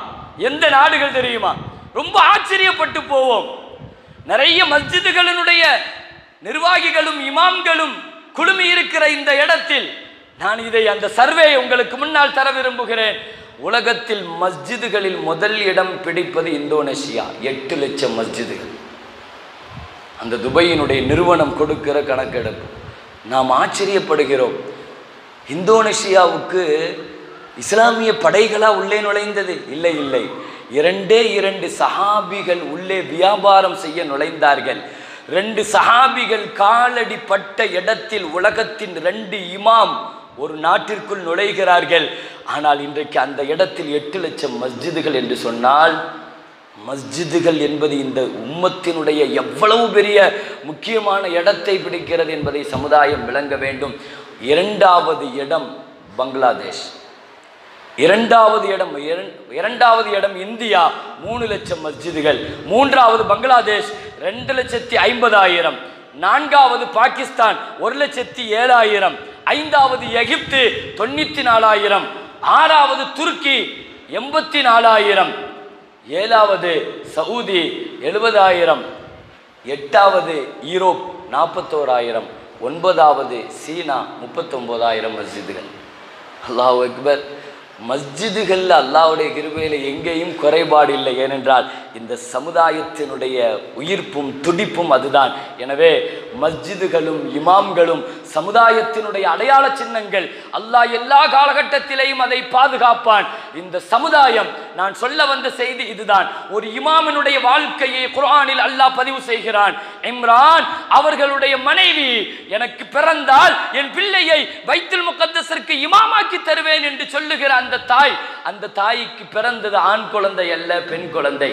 எந்த நாடுகள் தெரியுமா? ரொம்ப ஆச்சரியப்பட்டு போவோம். நிறைய மஸ்ஜிதுகளினுடைய நிர்வாகிகளும் இமாம்களும் குழுமி இருக்கிற இந்த இடத்தில் நான் இதை அந்த சர்வே உங்களுக்கு முன்னால் தர விரும்புகிறேன். உலகத்தில் மஸ்ஜிதுகளில் முதல் இடம் பிடிப்பது இந்தோனேஷியா. 8 லட்சம் மஸ்ஜிதுகள். அந்த துபையினுடைய நிறுவனம் கொடுக்கிற கணக்கெடுப்பு. நாம் ஆச்சரியப்படுகிறோம். இந்தோனேஷியாவுக்கு இஸ்லாமிய படைகளா உள்ளே நுழைந்தது? இல்லை இல்லை. 2 சஹாபிகள் உள்ளே வியாபாரம் செய்ய நுழைந்தார்கள். 2 சஹாபிகள் காலடி பட்ட இடத்தில் உலகத்தின் 2 இமாம் ஒரு நாட்டிற்குள் நுழைகிறார்கள். ஆனால் இன்றைக்கு அந்த இடத்தில் 8 லட்சம் மஸ்ஜிதுகள் என்று சொன்னால், மஸ்ஜிதுகள் என்பது இந்த உம்மத்தினுடைய எவ்வளவு பெரிய முக்கியமான இடத்தை பிடிக்கிறது என்பதை சமுதாயம் விளங்க வேண்டும். 2வது இடம் பங்களாதேஷ். 2வது இடம் இந்தியா, 3 லட்சம் மஸ்ஜிதுகள். 3வது பங்களாதேஷ், 2,50,000. 4வது பாகிஸ்தான், 1,07,000. 5வது எகிப்து, 94,000. 6வது துருக்கி, 84,000. 7வது சவுதி 70,000, 8வது யூரோப் 41,000, 9வது சீனா 39,000 மஸ்ஜிதுகள். அல்லாஹ் அக்பர். மஸ்ஜிதுகளில் அல்லாஹ்வுடைய கிருபையில் எங்கேயும் குறைபாடு இல்லை. ஏனென்றால் இந்த சமுதாயத்தினுடைய உயிர்ப்பும் துடிப்பும் அதுதான். எனவே மஸ்ஜிதுகளும் இமாம்களும் சமுதாயத்தினுடைய அடையாள சின்னங்கள். அல்லாஹ் எல்லா காலகட்டத்திலேயும் அதை பாதுகாப்பான். இந்த சமுதாயம், நான் சொல்ல வந்த செய்தி இதுதான். ஒரு இமாமினுடைய வாழ்க்கையை குர்ஆனில் அல்லாஹ் பதிவு செய்கிறான். இம்ரான் அவர்களுடைய மனைவி, எனக்கு பிறந்தால் என் பிள்ளையை பைத்துல் முகத்தஸிற்கு இமாமாக்கி தருவேன் என்று சொல்லுகிற அந்த தாய்க்கு பிறந்தது ஆண் குழந்தை அல்ல, பெண் குழந்தை.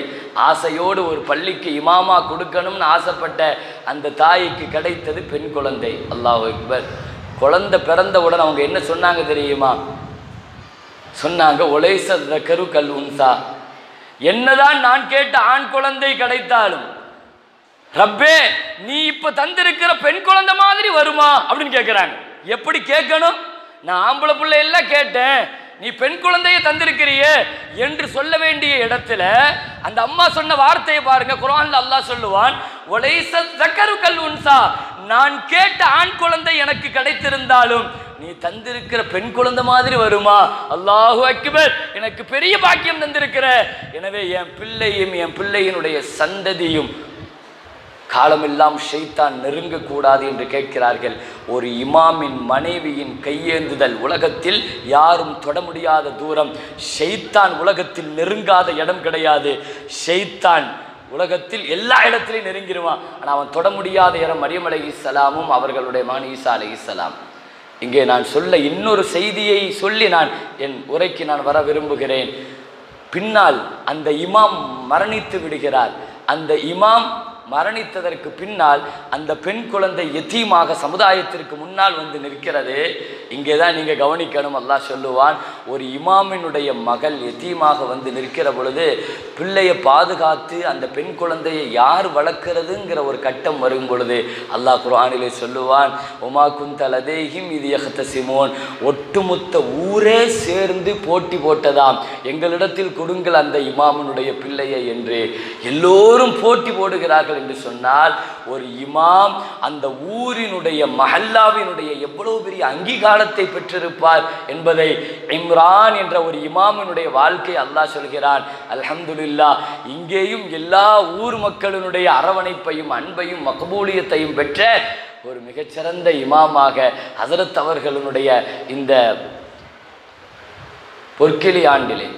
ஆசையோடு ஒரு பள்ளிக்கு இமாமா கொடுக்கணும்னு ஆசைப்பட்ட அந்த தாய்க்கு கிடைத்தது பெண் குழந்தை. அல்லாஹ் அக்பர். குழந்தை பிறந்தவுடன் அவங்க என்ன சொன்னாங்க தெரியுமா? சொன்னாங்க, ஒலைஸ ذكரு கல் உன்சா. என்னதான் நான் கேட்ட ஆண் குழந்தை கிடைத்தாலும் ரப்பே நீ இப்ப தந்திருக்கிற பெண் குழந்தை மாதிரி வருமா அப்படின்னு கேட்கிறாங்க. எப்படி கேட்கணும்? நான் ஆம்பளை பிள்ளை எல்லாம் கேட்டேன், நீ பெண் குழந்தையை தந்திருக்கிறியே என்று சொல்ல வேண்டிய இடத்துல அந்த அம்மா சொன்ன வார்த்தையை பாருங்க. குர்ஆன்ல அல்லாஹ் சொல்லுவான், ஒலைஸ ذكரு கல் உன்சா. நான் கேட்ட ஆண் குழந்தை எனக்கு கிடைத்திருந்தாலும் நீ தந்திருக்கிற பெண் குழந்தை மாதிரி வருமா? அல்லாஹு அக்பர். எனக்கு பெரிய பாக்கியம் தந்திருக்கிற. எனவே என் பிள்ளையும் என் பிள்ளையினுடைய சந்ததியும் காலமெல்லாம் ஷைத்தான் நெருங்கக்கூடாது என்று கேட்கிறார்கள். ஒரு இமாமின் மனைவியின் கையேந்துதல் உலகத்தில் யாரும் தொட முடியாத தூரம். ஷைத்தான் உலகத்தில் நெருங்காத இடம் கிடையாது. ஷைத்தான் உலகத்தில் எல்லா இடத்திலையும் நெருங்கிடுவான். ஆனால் அவன் தொட முடியாத இடம் மரியம் அலைஹிஸ்ஸலாமும் அவர்களுடைய மகன் ஈசா அலைஹிஸ்ஸலாம். இங்கே நான் சொல்ல இன்னொரு செய்தியை சொல்லி நான் என் உரைக்கு நான் வர விரும்புகிறேன். பின்னால் அந்த இமாம் மரணித்து விடுகிறார். அந்த இமாம் மரணித்ததற்கு பின்னால் அந்த பெண் குழந்தை யதீமாக சமுதாயத்திற்கு முன்னால் வந்து நிற்கிறது. இங்கே தான் நீங்கள் கவனிக்கணும். அல்லாஹ் சொல்லுவான், ஒரு இமாமினுடைய மகள் யதீமாக வந்து நிற்கிற பொழுது பிள்ளையை பாதுகாத்து அந்த பெண் குழந்தையை யார் வளர்க்கிறதுங்கிற ஒரு கட்டம் வரும் பொழுது அல்லாஹ் குர்ஆனிலே சொல்லுவான், உமா குந்த லதைஹிம் இத் யஹ்தஸிமூன். ஒட்டுமொத்த ஊரே சேர்ந்து போட்டி போட்டதாம், எங்களிடத்தில் கொடுங்கள் அந்த இமாமினுடைய பிள்ளையை என்று. எல்லோரும் போட்டி போடுகிறார்கள் என்று சொன்னால் ஒரு இமாம் அந்த ஊரினுடைய மஹல்லாவினுடைய எவ்வளவு பெரிய அங்கீகாரத்தை பெற்றிருப்பார் என்பதை இம்ரான் என்ற ஒரு இமாமினுடைய வாழ்க்கை அல்லாஹ் சொல்கிறான். அல்ஹம்துலில்லாஹ். இங்கேயும் எல்லா ஊர் மக்களினுடைய அரவணைப்பையும் அன்பையும் மக்பூலியத்தையும் பெற்ற ஒரு மிகச்சிறந்த இமாமாக ஹஸரத் அவர்களுடைய இந்த பொற்கிளி ஆண்டிலே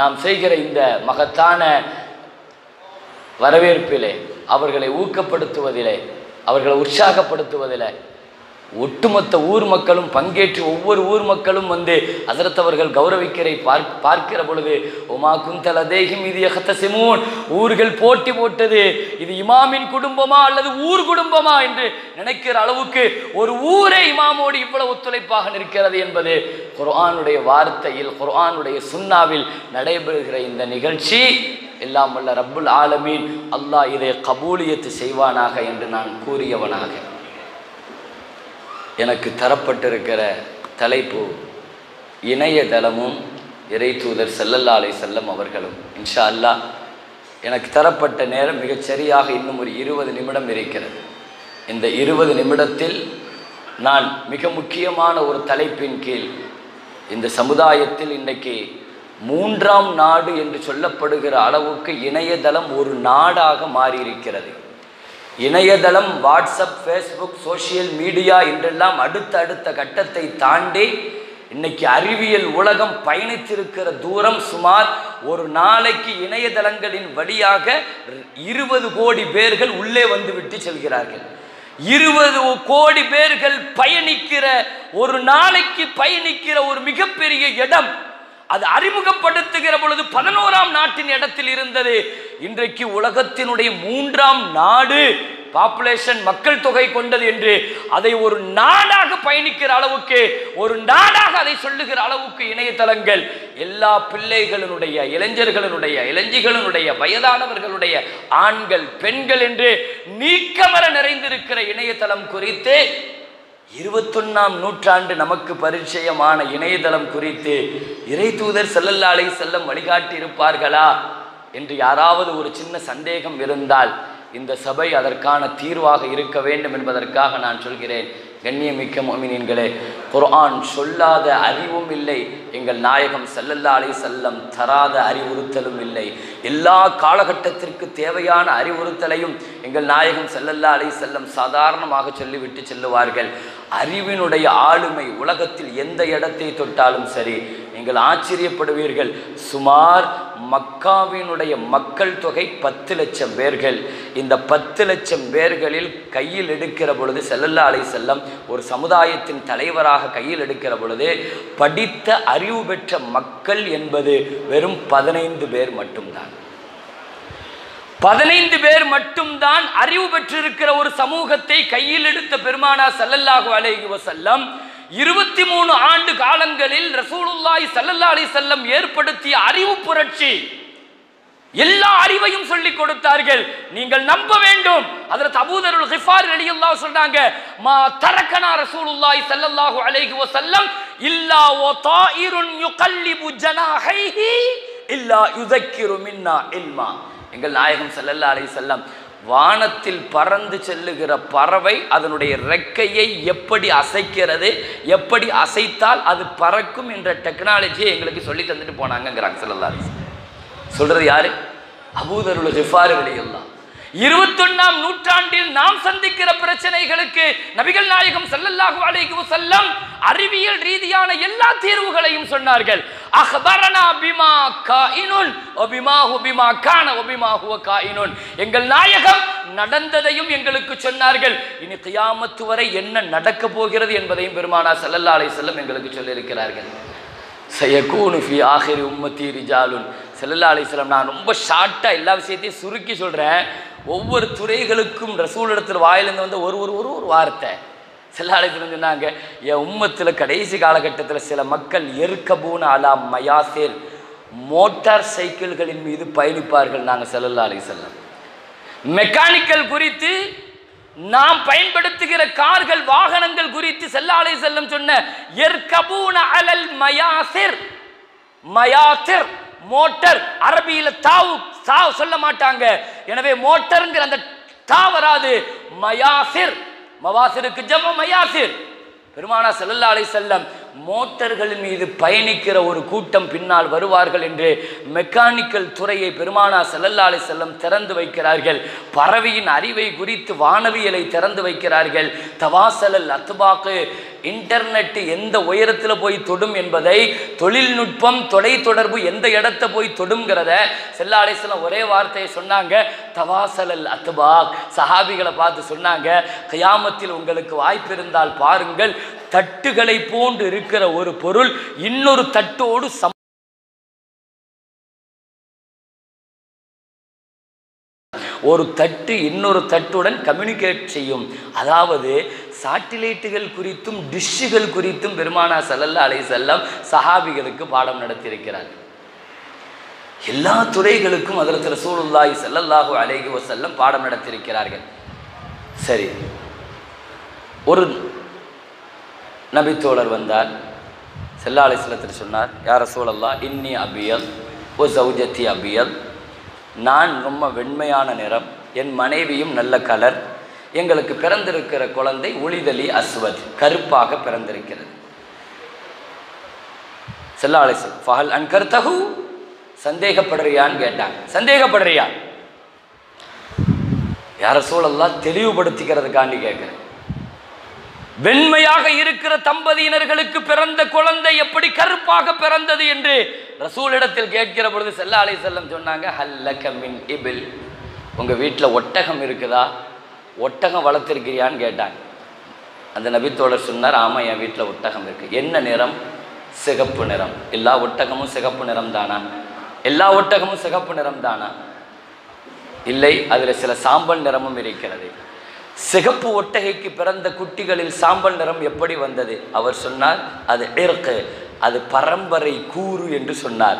நாம் செய்கிற இந்த மகத்தான வரவேற்பிலே, அவர்களை ஊக்கப்படுத்துவதிலே, அவர்களை உற்சாகப்படுத்துவதிலே ஒட்டுமொத்த ஊர் மக்களும் பங்கேற்று ஒவ்வொரு ஊர் மக்களும் வந்து ஹஸரத் அவர்கள் கௌரவிக்கிறை பார்க்கிற பொழுது உமா குந்த லதைஹிம் இத் யஹ்தஸிமூன். ஊர்கள் போட்டி போட்டது, இது இமாமின் குடும்பமா அல்லது ஊர் குடும்பமா என்று நினைக்கிற அளவுக்கு ஒரு ஊரே இமாமோடு இவ்வளவு ஒத்துழைப்பாக நிற்கிறது என்பது குர்ஆனுடைய வார்த்தையில், குர்ஆனுடைய சுன்னாவில் நடைபெறுகிற இந்த நிகழ்ச்சி. எல்லாம் வல்ல ரப்புல் ஆலமீன் அல்லாஹ் இதை கபூலியத்து செய்வானாக என்று நான் கூறியவனாக எனக்கு தரப்பட்டிருக்கிற தலைப்பு இணையதளமும் இறை தூதர் ஸல்லல்லாஹு அலைஹி வஸல்லம் அவர்களும். இன்ஷா அல்லாஹ் எனக்கு தரப்பட்ட நேரம் மிகச்சரியாக இன்னும் ஒரு 20 நிமிடம் இருக்கிறது. இந்த 20 நிமிடத்தில் நான் மிக முக்கியமான ஒரு தலைப்பின் கீழ் இந்த சமுதாயத்தில் இன்றைக்கு 3ஆம் நாடு என்று சொல்லப்படுகிற அளவுக்கு இணையதளம் ஒரு நாடாக மாறியிருக்கிறது. இணையதளம், வாட்ஸ்அப், ஃபேஸ்புக், சோசியல் மீடியா என்றெல்லாம் அடுத்த கட்டத்தை தாண்டி இன்னைக்கு அறிவியல் உலகம் பயணித்திருக்கிற தூரம் சுமார் ஒரு நாளைக்கு இணையதளங்களின் வழியாக 20 கோடி பேர்கள் உள்ளே வந்து விட்டு செல்கிறார்கள். 20 கோடி பேர்கள் பயணிக்கிற ஒரு நாளைக்கு பயணிக்கிற ஒரு மிகப்பெரிய இடம். அது அறிமுகப்படுத்துகிற பொழுது 11ஆம் நாட்டின் இடத்தில் இருந்தது. இன்றைக்கு உலகத்தினுடைய 3ஆம் நாடு பாப்புலேஷன், மக்கள் தொகை கொண்டது என்று அதை ஒரு நாடாக பயணிக்கிற அளவுக்கு, ஒரு நாடாக அதை சொல்லுகிற அளவுக்கு இணையதளங்கள் எல்லா பிள்ளைகளினுடைய, இளைஞர்களினுடைய, இளைஞிகளினுடைய, வயதானவர்களுடைய, ஆண்கள், பெண்கள் என்று நீக்கமர நிறைந்திருக்கிற இணையதளம் குறித்து 21ஆம் நூற்றாண்டு நமக்கு பரிச்சயமான இணையதளம் குறித்து இறை தூதர் ஸல்லல்லாஹு அலைஹி வஸல்லம் வழிகாட்டி இருப்பார்களா? என்று யாராவது ஒரு சின்ன சந்தேகம் இருந்தால் இந்த சபை அதற்கான தீர்வாக இருக்க வேண்டும் என்பதற்காக நான் சொல்கிறேன். கண்ணியமிக்க முஃமினீன்களே, குர்ஆன் சொல்லாத அறிவும் இல்லை, எங்கள் நாயகம் ஸல்லல்லாஹு அலைஹி வஸல்லம் தராத அறிவுறுத்தலும் இல்லை. எல்லா காலகட்டத்திற்கு தேவையான அறிவுறுத்தலையும் எங்கள் நாயகம் ஸல்லல்லாஹு அலைஹி வஸல்லம் சாதாரணமாக சொல்லிவிட்டு செல்லுவார்கள். அறிவினுடைய ஆளுமை உலகத்தில் எந்த இடத்தை தொட்டாலும் சரி, நீங்கள் ஆச்சரியப்படுவீர்கள். சுமார் மக்காவினுடைய மக்கள் தொகை 10 லட்சம் பேர்கள். இந்த 10 லட்சம் பேர்களில் கையில் எடுக்கிற பொழுது ஸல்லல்லாஹு அலைஹி வஸல்லம் ஒரு சமுதாயத்தின் தலைவராக கையில் எடுக்கிற பொழுது படித்த அறிவு பெற்ற மக்கள் என்பது வெறும் 15 பேர் மட்டும்தான். 15 பேர் மட்டும்தான் அறிவு பெற்றிருக்கிற ஒரு சமூகத்தை கையில் எடுத்த பெருமானார் ஸல்லல்லாஹு அலைஹி வஸல்லம் 23 ஆண்டு காலங்களில் ரசூலுல்லாஹி ஸல்லல்லாஹு அலைஹி வஸல்லம் ஏற்படுத்திய அறிவு புரட்சி. எல்லா அறிவையும் சொல்லிக் கொடுத்தார்கள். நீங்கள் நம்ப வேண்டும். ஹஜ்ரத் அபூ தர் அல்-கிஃபாரி ரலியல்லாஹு சொல்றாங்க, மா தரக்கனா ரசூலுல்லாஹி ஸல்லல்லாஹு அலைஹி வஸல்லம் இல்லா வ தாயிருன் யுகல்லிபு ஜனாஹைஹி இல்லா யுذكر மின்னா இல்மா. எங்கள் நாயகம் ஸல்லல்லாஹு அலைஹி வஸல்லம் வானத்தில் பறந்து செல்லுகிற பறவை அதனுடைய ரெக்கையை எப்படி அசைக்கிறது, எப்படி அசைத்தால் அது பறக்கும் என்ற டெக்னாலஜியை எங்களுக்கு சொல்லி தந்துட்டு போனாங்கிறாங்க ஸல்லல்லாஹு அலைஹி வஸல்லம். சொல்றது யாரு? அபூ தர் அல்-கிஃபாரி ரலியல்லாஹு. 21ஆம் நூற்றாண்டில் நாம் சந்திக்கிற பிரச்சனைகளுக்கு நபிகள் நாயகம் ஸல்லல்லாஹு அலைஹி வஸல்லம் அறிவியல் ரீதியான எல்லா தீர்வுகளையும் சொன்னார்கள். அக்பரனா பிமா காயினுன் வ பிமா கான வ பிமா ஹுவ காயினுன். எங்கள் நாயகம் நடந்ததையும் எங்களுக்கு சொன்னார்கள். இனி கியாமத் வரை என்ன நடக்க போகிறது என்பதையும் பெருமானார் ஸல்லல்லாஹு அலைஹி வஸல்லம் எங்களுக்கு சொல்லி இருக்கிறார்கள். சயகூனு ஃபி ஆகிரி உம்மத்தி ரிஜாலுன். ஸல்லல்லாஹு அலைஹி வஸல்லம், நான் ரொம்ப ஷார்ட்டா எல்லா விஷயத்தையும் சுருக்கி சொல்றேன். ஒவ்வொரு துறைகளுக்கும் ரசூலிடத்தில் வாயிலிருந்து வந்து ஒரு வார்த்தை ஸல்லல்லாஹு அலைஹி வஸல்லம் சொன்னாங்க, என் உம்மத்தில் கடைசி காலகட்டத்தில் சில மக்கள் எர்கபூன அலா மயாசிர், மோட்டார் சைக்கிள்களின் மீது பயணிப்பார்கள். நாங்கள் ஸல்லல்லாஹு அலைஹி வஸல்லம் மெக்கானிக்கல் குறித்து, நாம் பயன்படுத்துகிற கார்கள் வாகனங்கள் குறித்து ஸல்லல்லாஹு அலைஹி வஸல்லம் சொன்ன எர்கபூன அலல் மயாசிர். மயாசிர் மோட்டர், அரபியில தாவு சொல்ல மாட்டாங்க. எனவே மோட்டர்ங்கிற அந்த தா வராது. மயாசிர், மவாசிருக்கு ஜம மயாசிர். பெருமானார் ஸல்லல்லாஹு அலைஹி வஸல்லம் மோட்டர்கள் மீது பயணிக்கிற ஒரு கூட்டம் பின்னால் வருவார்கள் என்று மெக்கானிக்கல் துறையை பெருமானார் ஸல்லல்லாஹு அலைஹி வஸல்லம் திறந்து வைக்கிறார்கள். பறவையின் அறிவை குறித்து வானவியலை திறந்து வைக்கிறார்கள். தவாசலல் அத்பாக்கு, இன்டர்நெட் எந்த உயரத்தில் போய் தொடும் என்பதை, தொழில்நுட்பம் தொலை தொடர்பு எந்த இடத்தை போய் தொடுங்கிறத ஸல்லல்லாஹு அலைஹி வஸல்லம் ஒரே வார்த்தையை சொன்னாங்க, தவாசலல் அத்பாக். சஹாபிகளை பார்த்து சொன்னாங்க, கியாமத்தில் உங்களுக்கு வாய்ப்பு இருந்தால் பாருங்கள், தட்டுகளை போன்று இருக்கிற ஒரு பொருள் இன்னொரு தட்டோடு ஒரு தட்டு இன்னொரு தட்டுடன் கம்யூனிகேட் செய்யும். அதாவது சாட்டிலைட்டுகள் குறித்தும் டிஷ்ஷுகள் குறித்தும் பெருமானார் ஸல்லல்லாஹு அலைஹி வஸல்லம் சஹாபிகளுக்கு பாடம் நடத்தியிருக்கிறார். எல்லா துறைகளுக்கும் ஹஜ்ரத் ரசூலுல்லாஹி ஸல்லல்லாஹு அலைஹி வஸல்லம் பாடம் நடத்தியிருக்கிறார்கள். சரி, ஒரு நபித்தோழர் வந்தார். ஸல்லல்லாஹு அலைஹி வஸல்லம் சொன்னார், யா ரசூலல்லாஹ் இன்னி அபியல் வ ஸௌஜதி அபியல். நான் ரொம்ப வெண்மையான நிறம், என் மனைவியும் நல்ல கலர், எங்களுக்கு பிறந்திருக்கிற குழந்தை உளிதலி அஸ்வத், கருப்பாக பிறந்திருக்கிறது. ஸல்லல்லாஹு அலைஹி வஸல்லம் ஃபஹல் அன்கர்தஹு, சந்தேகப்படுறியான்னு கேட்டாங்க. சந்தேகப்படுறியா? யா ரசூலல்லாஹ் தெளிவுபடுத்திக்கிறதுக்காண்டி கேட்கிறேன். வெண்மையாக இருக்கிற தம்பதியினர்களுக்கு பிறந்த குழந்தை எப்படி கருப்பாக பிறந்தது என்று ரசூலிடத்தில் கேட்கிற பொழுது ஸல்லல்லாஹு அலைஹி வஸல்லம் சொன்னாங்க, ஹல்லக மின் இபில், உங்க வீட்டில் ஒட்டகம் இருக்குதா, ஒட்டகம் வளர்த்திருக்கிறியான்னு கேட்டாங்க. அந்த நபித்தோழர் சொன்னார், ஆமாம் என் வீட்டில் ஒட்டகம் இருக்கு. என்ன நிறம்? சிகப்பு நிறம். எல்லா ஒட்டகமும் சிகப்பு நிறம் தானா? எல்லா ஒட்டகமும் சிகப்பு நிறம் தானா? இல்லை, அதில் சில சாம்பல் நிறமும் இருக்கிறது. சிகப்பு ஒட்டகைக்கு பிறந்த குட்டிகளில் சாம்பல் நிறம் எப்படி வந்தது? அவர் சொன்னார், அது இர்க், அது பரம்பரை கூறு என்று சொன்னார்.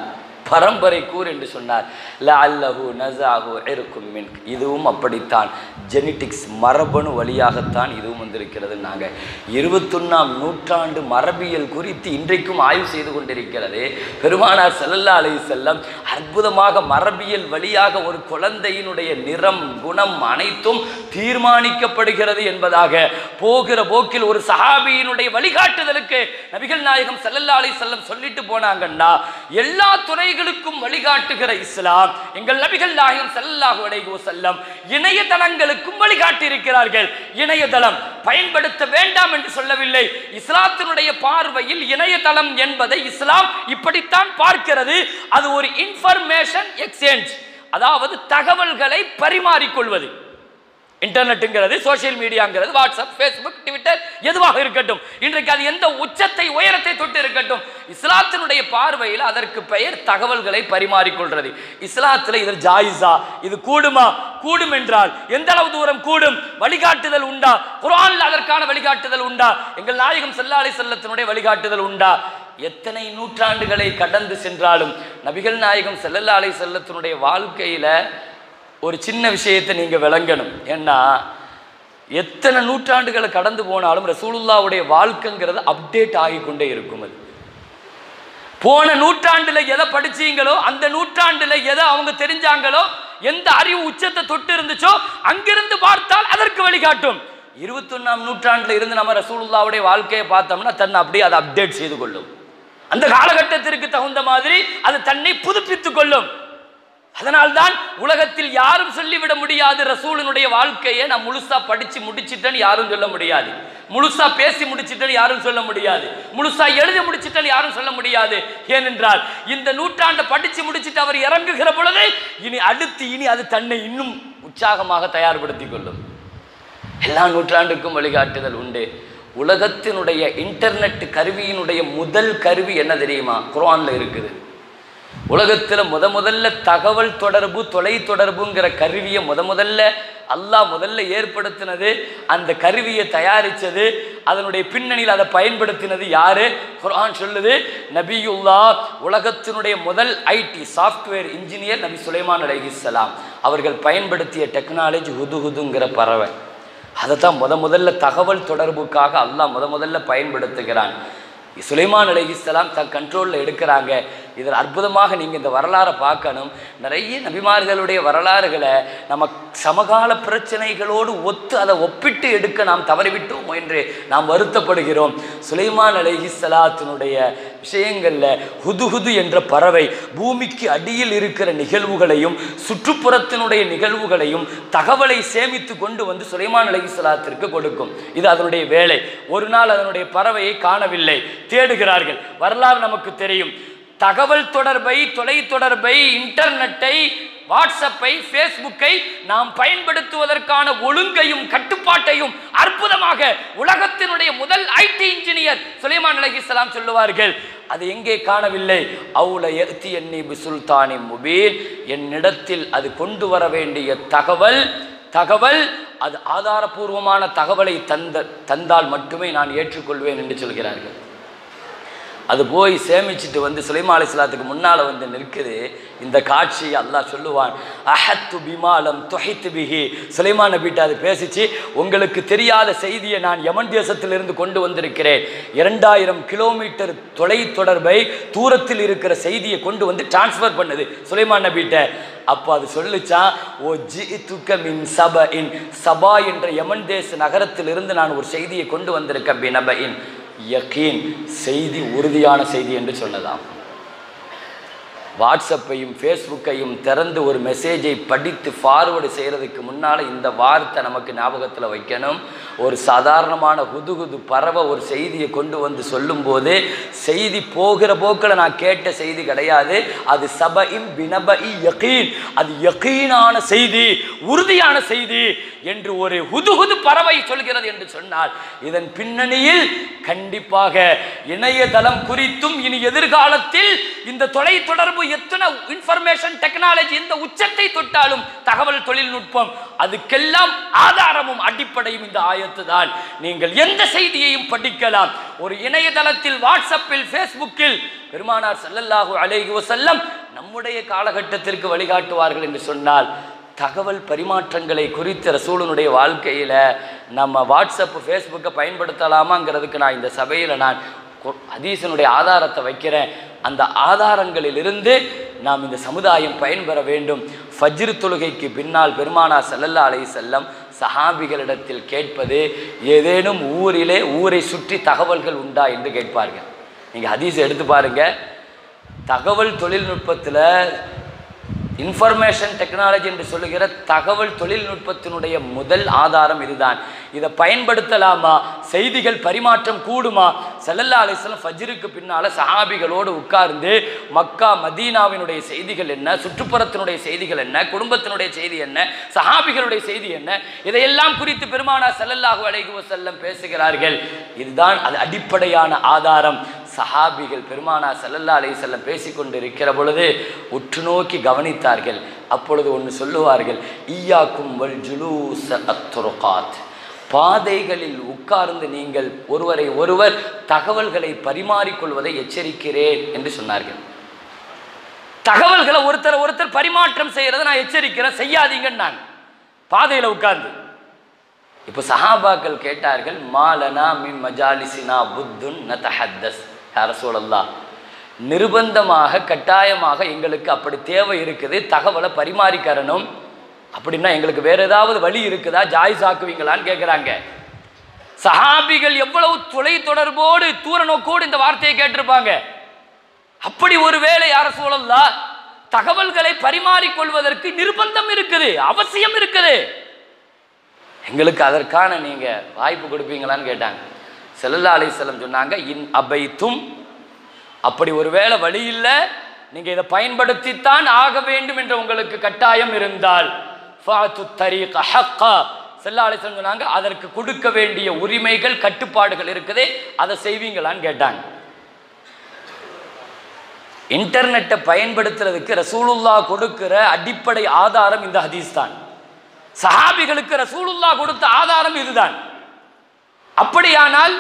பரம்பரை கூர் என்று சொன்னார். லஅல்லஹு நஸாஹு இர்கும் மின், இதுவும் அப்படித்தான், ஜெனட்டிக்ஸ் மரபணு வழியாகத்தான் இதுவும் வந்திருக்கிறது. நாங்கள் 21ஆம் நூற்றாண்டு மரபியல் குறித்து இன்றைக்கும் ஆய்வு செய்து கொண்டிருக்கிறது. பெருமானார் ஸல்லல்லாஹு அலைஹி வஸல்லம் அற்புதமாக மரபியல் வழியாக ஒரு குழந்தையினுடைய நிறம், குணம் அனைத்தும் தீர்மானிக்கப்படுகிறது என்பதாக போகிற போக்கில் ஒரு சஹாபியினுடைய வழிகாட்டுதலுக்கு நபிகள் நாயகம் ஸல்லல்லாஹு அலைஹி வஸல்லம் சொல்லிட்டு போனாங்கன்னா, எல்லா துறைகளுக்கும் வழிகாட்டுகிற இஸ்லாம் எங்கள் நபிகள் நாயகம் ஸல்லல்லாஹு அலைஹி வஸல்லம் இணையதளங்களுக்கும் வழிகாட்டி இருக்கிறார்கள். இணையதளம் பயன்படுத்த வேண்டாம் என்று சொல்லவில்லை. இஸ்லாத்தினுடைய பார்வையில் இணையதளம் என்பதை இஸ்லாம் இப்படித்தான் பார்க்கிறது. அது ஒரு இன்ஃபர்மேஷன் எக்ஸ்சேஞ்ச், அதாவது தகவல்களை பரிமாறிக்கொள்வது. இன்டர்நெட்டுங்கிறது, சோசியல் மீடியாங்கிறது, வாட்ஸ்அப், ஃபேஸ்புக், ட்விட்டர் எதுவாக இருக்கட்டும், இன்றைக்கு அது எந்த உச்சத்தை உயரத்தை தொட்டு இருக்கட்டும், இஸ்லாத்தினுடைய பார்வையில் அதற்கு பெயர் தகவல்களை பரிமாறிக்கொள்றது. இஸ்லாத்தில் இது ஜாயிஸா, இது கூடுமா? கூடும் என்றால் எந்த அளவு தூரம் கூடும்? வழிகாட்டுதல் உண்டா? குர்ஆனில் அதற்கான வழிகாட்டுதல் உண்டா? எங்கள் நாயகம் ஸல்லல்லாஹு அலைஹி வஸல்லத்தினுடைய வழிகாட்டுதல் உண்டா? எத்தனை நூற்றாண்டுகளை கடந்து சென்றாலும் நபிகள் நாயகம் ஸல்லல்லாஹு அலைஹி வஸல்லத்தினுடைய வாழ்க்கையில ஒரு சின்ன விஷயத்தை நீங்க விளங்கணும். ஏன்னா எத்தனை நூற்றாண்டுகளை கடந்து போனாலும் ரசூலுல்லாவுடைய வாழ்க்கைங்கிறது அப்டேட் ஆகிக்கொண்டே இருக்கும். அது போன நூற்றாண்டுல எதை படிச்சீங்களோ, அந்த நூற்றாண்டுல எதை அவங்க தெரிஞ்சாங்களோ, எந்த அறிவு உச்சத்தை தொட்டு இருந்துச்சோ அங்கிருந்து பார்த்தால் அதற்கு வழிகாட்டும். 21ஆம் நூற்றாண்டுல இருந்து நம்ம ரசூலுல்லாவுடைய வாழ்க்கையை பார்த்தோம்னா தன்னை அப்படியே அதை அப்டேட் செய்து கொள்ளும். அந்த காலகட்டத்திற்கு தகுந்த மாதிரி அது தன்னை புதுப்பித்துக் கொள்ளும். அதனால்தான் உலகத்தில் யாரும் சொல்லிவிட முடியாது, ரசூலினுடைய வாழ்க்கையை நான் முழுசா படிச்சு முடிச்சிட்டேன்னு யாரும் சொல்ல முடியாது, முழுசா பேசி முடிச்சிட்டேன்னு யாரும் சொல்ல முடியாது, முழுசா எழுதி முடிச்சிட்டேன்னு யாரும் சொல்ல முடியாது. ஏனென்றால் இந்த நூற்றாண்டை படிச்சு முடிச்சுட்டு அவர் இறங்குகிற பொழுது இனி அது தன்னை இன்னும் உற்சாகமாக தயார்படுத்திக் கொள்ளும். எல்லா நூற்றாண்டுக்கும் வழிகாட்டுதல் உண்டு. உலகத்தினுடைய இன்டர்நெட் கருவியினுடைய முதல் கருவி என்ன தெரியுமா? குர்ஆன்ல இருக்குது. உலகத்தில் முதல்ல தகவல் தொடர்பு, தொலை தொடர்புங்கிற கருவியை முதல்ல அல்லாஹ் ஏற்படுத்தினது, அந்த கருவியை தயாரித்தது, அதனுடைய பின்னணியில் அதை பயன்படுத்தினது யாரு? குர்ஆன் சொல்லுது, நபியுல்லாஹ், உலகத்தினுடைய முதல் ஐடி சாஃப்ட்வேர் இன்ஜினியர் நபி சுலைமான் அலைஹிஸ்ஸலாம் அவர்கள் பயன்படுத்திய டெக்னாலஜி ஹுதுஹுதுங்கிற பறவை. அதை தான் முதல்ல தகவல் தொடர்புக்காக அல்லாஹ் முதல்ல பயன்படுத்துகிறான். சுலைமான் அலைஹிஸ்ஸலாம் தன் கண்ட்ரோலில் எடுக்கிறாங்க. இதில் அற்புதமாக நீங்கள் இந்த வரலாறை பார்க்கணும். நிறைய நபிமார்களுடைய வரலாறுகளை நம்ம சமகால பிரச்சனைகளோடு அதை ஒப்பிட்டு எடுக்க நாம் தவறிவிட்டோம் என்று நாம் வருத்தப்படுகிறோம். சுலைமான் அலைஹிஸ்ஸலாத்தினுடைய விஷயங்களில் ஹுதுஹுது என்ற பறவை பூமிக்கு அடியில் இருக்கிற நிகழ்வுகளையும் சுற்றுப்புறத்தினுடைய நிகழ்வுகளையும் தகவலை சேமித்து கொண்டு வந்து சுலைமான் அலைஹிஸ்ஸலாத்திற்கு கொடுக்கும். இது அதனுடைய வேலை. ஒரு நாள் அதனுடைய பறவையை காணவில்லை, தேடுகிறார்கள். வரலாறு நமக்கு தெரியும். தகவல் தொடர்பை, தொலை தொடர்பை, இன்டர்நெட்டை, வாட்ஸ்அப்பை, ஃபேஸ்புக்கை நாம் பயன்படுத்துவதற்கான ஒழுங்கையும் கட்டுப்பாட்டையும் அற்புதமாக உலகத்தினுடைய முதல் ஐடி இன்ஜினியர் சுலைமான் அலைஹிஸ்ஸலாம் சொல்லுவார்கள். அது எங்கே காணவில்லை? அவுல யத்தி என்னி பிசுல்தானி முபீன், என்னிடத்தில் அது கொண்டு வர வேண்டிய தகவல் அது ஆதாரபூர்வமான தகவலை தந்தால் மட்டுமே நான் ஏற்றுக்கொள்வேன் என்று சொல்கிறார்கள். அது போய் சேமிச்சுட்டு வந்து சுலைமான் அலைஹிஸ்ஸலாத்துக்கு முன்னால் வந்து நிற்குது. இந்த காட்சியை அல்லாஹ் சொல்லுவான், அஹத்து பிமாலம் துஹித் பிஹி. சுலைமான் நபிட்ட அது பேசிச்சு, உங்களுக்கு தெரியாத செய்தியை நான் யமன் தேசத்திலிருந்து கொண்டு வந்திருக்கிறேன். 2000 கிலோமீட்டர் தொலை தொடர்பை, தூரத்தில் இருக்கிற செய்தியை கொண்டு வந்து டிரான்ஸ்ஃபர் பண்ணுது சுலைமான் நபிட்ட. அப்போ அது சொல்லிச்சான், ஓ ஜிதுக மின் சபஇன், சபா என்ற யமன் தேச நகரத்திலிருந்து நான் ஒரு செய்தியை கொண்டு வந்திருக்கேன். பினபஇன் யகீன், செய்தி உறுதியான செய்தி என்று சொன்னதாம். வாட்ஸ்அப்பையும் ஃபேஸ்புக்கையும் திறந்து ஒரு மெசேஜை படித்து ஃபார்வேர்டு செய்கிறதுக்கு முன்னால் இந்த வார்த்தை நமக்கு ஞாபகத்தில் வைக்கணும். ஒரு சாதாரணமான ஹுதுஹுது பறவை ஒரு செய்தியை கொண்டு வந்து சொல்லும்போது செய்தி போகிற போக்கில் நான் கேட்ட செய்தி கிடையாது, அது சபஇம் பினபஇ யகீன், அது யகீனான செய்தி, உறுதியான செய்தி என்று ஒரு ஹுதுஹுது பறவை சொல்கிறது என்று சொன்னால் இதன் பின்னணியில் கண்டிப்பாக இணையதளம் குறித்தும் இனி எதிர்காலத்தில் இந்த தொலை தொடர்பு எத்தனை இன்ஃபர்மேஷன் டெக்னாலஜி இந்த உச்சத்தை தொட்டாலும் தகவல் தொழில்நுட்பம் அதுக்கெல்லாம் ஆதாரமும் அடிப்படையும் இந்த ஆயத்து தான். நீங்கள் எந்த செய்தியையும் படிக்கலாம். ஒரு இணையதளத்தில், வாட்ஸ்அப்பில், ஃபேஸ்புக்கில் பெருமானார் ஸல்லல்லாஹு அலைஹி வஸல்லம் நம்முடைய காலகட்டத்திற்கு வழிகாட்டுவார்கள் என்று சொன்னால், தகவல் பரிமாற்றங்களை குறித்த ரசூலுனுடைய வாழ்க்கையில் நம்ம வாட்ஸ்அப் ஃபேஸ்புக்கை பயன்படுத்தலாமாங்கிறதுக்கு நான் இந்த சபையில் நான் ஹதீஸினுடைய ஆதாரத்தை வைக்கிறேன். அந்த ஆதாரங்களிலிருந்து நாம் இந்த சமுதாயம் பயன்பெற வேண்டும். ஃபஜ்ர் தொழுகைக்கு பின்னால் பெருமானார் ஸல்லல்லாஹு அலைஹி வஸல்லம் சஹாபிகளிடத்தில் கேட்பது, ஏதேனும் ஊரை சுற்றி தகவல்கள் உண்டா என்று கேட்பார்கள். நீங்கள் ஹதீஸ் எடுத்து பாருங்க. தகவல் தொழில்நுட்பத்தில் இன்ஃபர்மேஷன் டெக்னாலஜி என்று சொல்லுகிற தகவல் தொழில்நுட்பத்தினுடைய முதல் ஆதாரம் இதுதான். இதை பயன்படுத்தலாமா? செய்திகள் பரிமாற்றம் கூடுமா? ஸல்லல்லாஹு அலைஹி வஸல்லம் ஃபஜ்ருக்கு பின்னால் சஹாபிகளோடு உட்கார்ந்து மக்கா மதீனாவினுடைய செய்திகள் என்ன, சுற்றுப்புறத்தினுடைய செய்திகள் என்ன, குடும்பத்தினுடைய செய்தி என்ன, சஹாபிகளுடைய செய்தி என்ன, இதையெல்லாம் குறித்து பெருமானார் ஸல்லல்லாஹு அலைஹி வஸல்லம் பேசுகிறார்கள். இதுதான் அது அடிப்படையான ஆதாரம். சஹாபிகள் பெருமானார் ஸல்லல்லாஹு அலைஹி வஸல்லம் பேசிக்கொண்டு இருக்கிற பொழுது உற்று நோக்கி கவனித்தார்கள். அப்பொழுது ஒன்று சொல்லுவார்கள், ஈயாக்கும் வல் ஜுலூஸ் அத்துருகாத், பாதைகளில் உட்கார்ந்து நீங்கள் ஒருவரை ஒருவர் தகவல்களை பரிமாறிக்கொள்வதை எச்சரிக்கிறேன் என்று சொன்னார்கள். தகவல்களை ஒருத்தர் பரிமாற்றம் செய்யறதை நான் எச்சரிக்கிறேன், செய்யாதீங்கன்னு நான் பாதையில் உட்கார்ந்து. இப்போ சஹாபாக்கள் கேட்டார்கள், மாலனா மின் மஜாலிசினா புத்துன் நதஹத்தஸ் யா ரசூலல்லாஹ், நிர்பந்தமாக கட்டாயமாக எங்களுக்கு அப்படி தேவை இருக்குது, தகவலை பரிமாறிக்கறணும். அப்படின்னா எங்களுக்கு வேற ஏதாவது வழி இருக்குதா, ஜாயிஸ் ஆக்குவீங்களான்னு கேட்குறாங்க. சஹாபிகள் எவ்வளவு தொலை தொடர்போடு தூர நோக்கோடு இந்த வார்த்தையை கேட்டிருப்பாங்க. அப்படி ஒரு வேளை யா ரசூலல்லாஹ் தகவல்களை பரிமாறிக்கொள்வதற்கு நிர்பந்தம் இருக்குது, அவசியம் இருக்குது, எங்களுக்கு அதற்கான நீங்க வாய்ப்பு கொடுப்பீங்களான்னு கேட்டாங்க. ஸல்லல்லாஹு அலைஹி வஸல்லம் சொன்னாங்க, இன் அபைத்தும், அப்படி ஒருவேளை வழி இல்லை, நீங்க இதை பயன்படுத்தித்தான் ஆக வேண்டும் என்ற உங்களுக்கு கட்டாயம் இருந்தால் ஃபாத்து தரீக ஹக்கா, ஸல்லல்லாஹு அலைஹி வஸல்லம் சொன்னாங்க, அதற்கு கொடுக்க வேண்டிய உரிமைகள் கட்டுப்பாடுகள் இருக்குது, அதை செய்வீங்களான்னு கேட்டாங்க. இன்டர்நெட்டை பயன்படுத்துறதுக்கு ரசூலுல்லாஹ் கொடுக்கிற அடிப்படை ஆதாரம் இந்த ஹதீஸ் தான். சஹாபிகளுக்கு ரசூலுல்லாஹ் கொடுத்த ஆதாரம் இதுதான். அப்படியானால்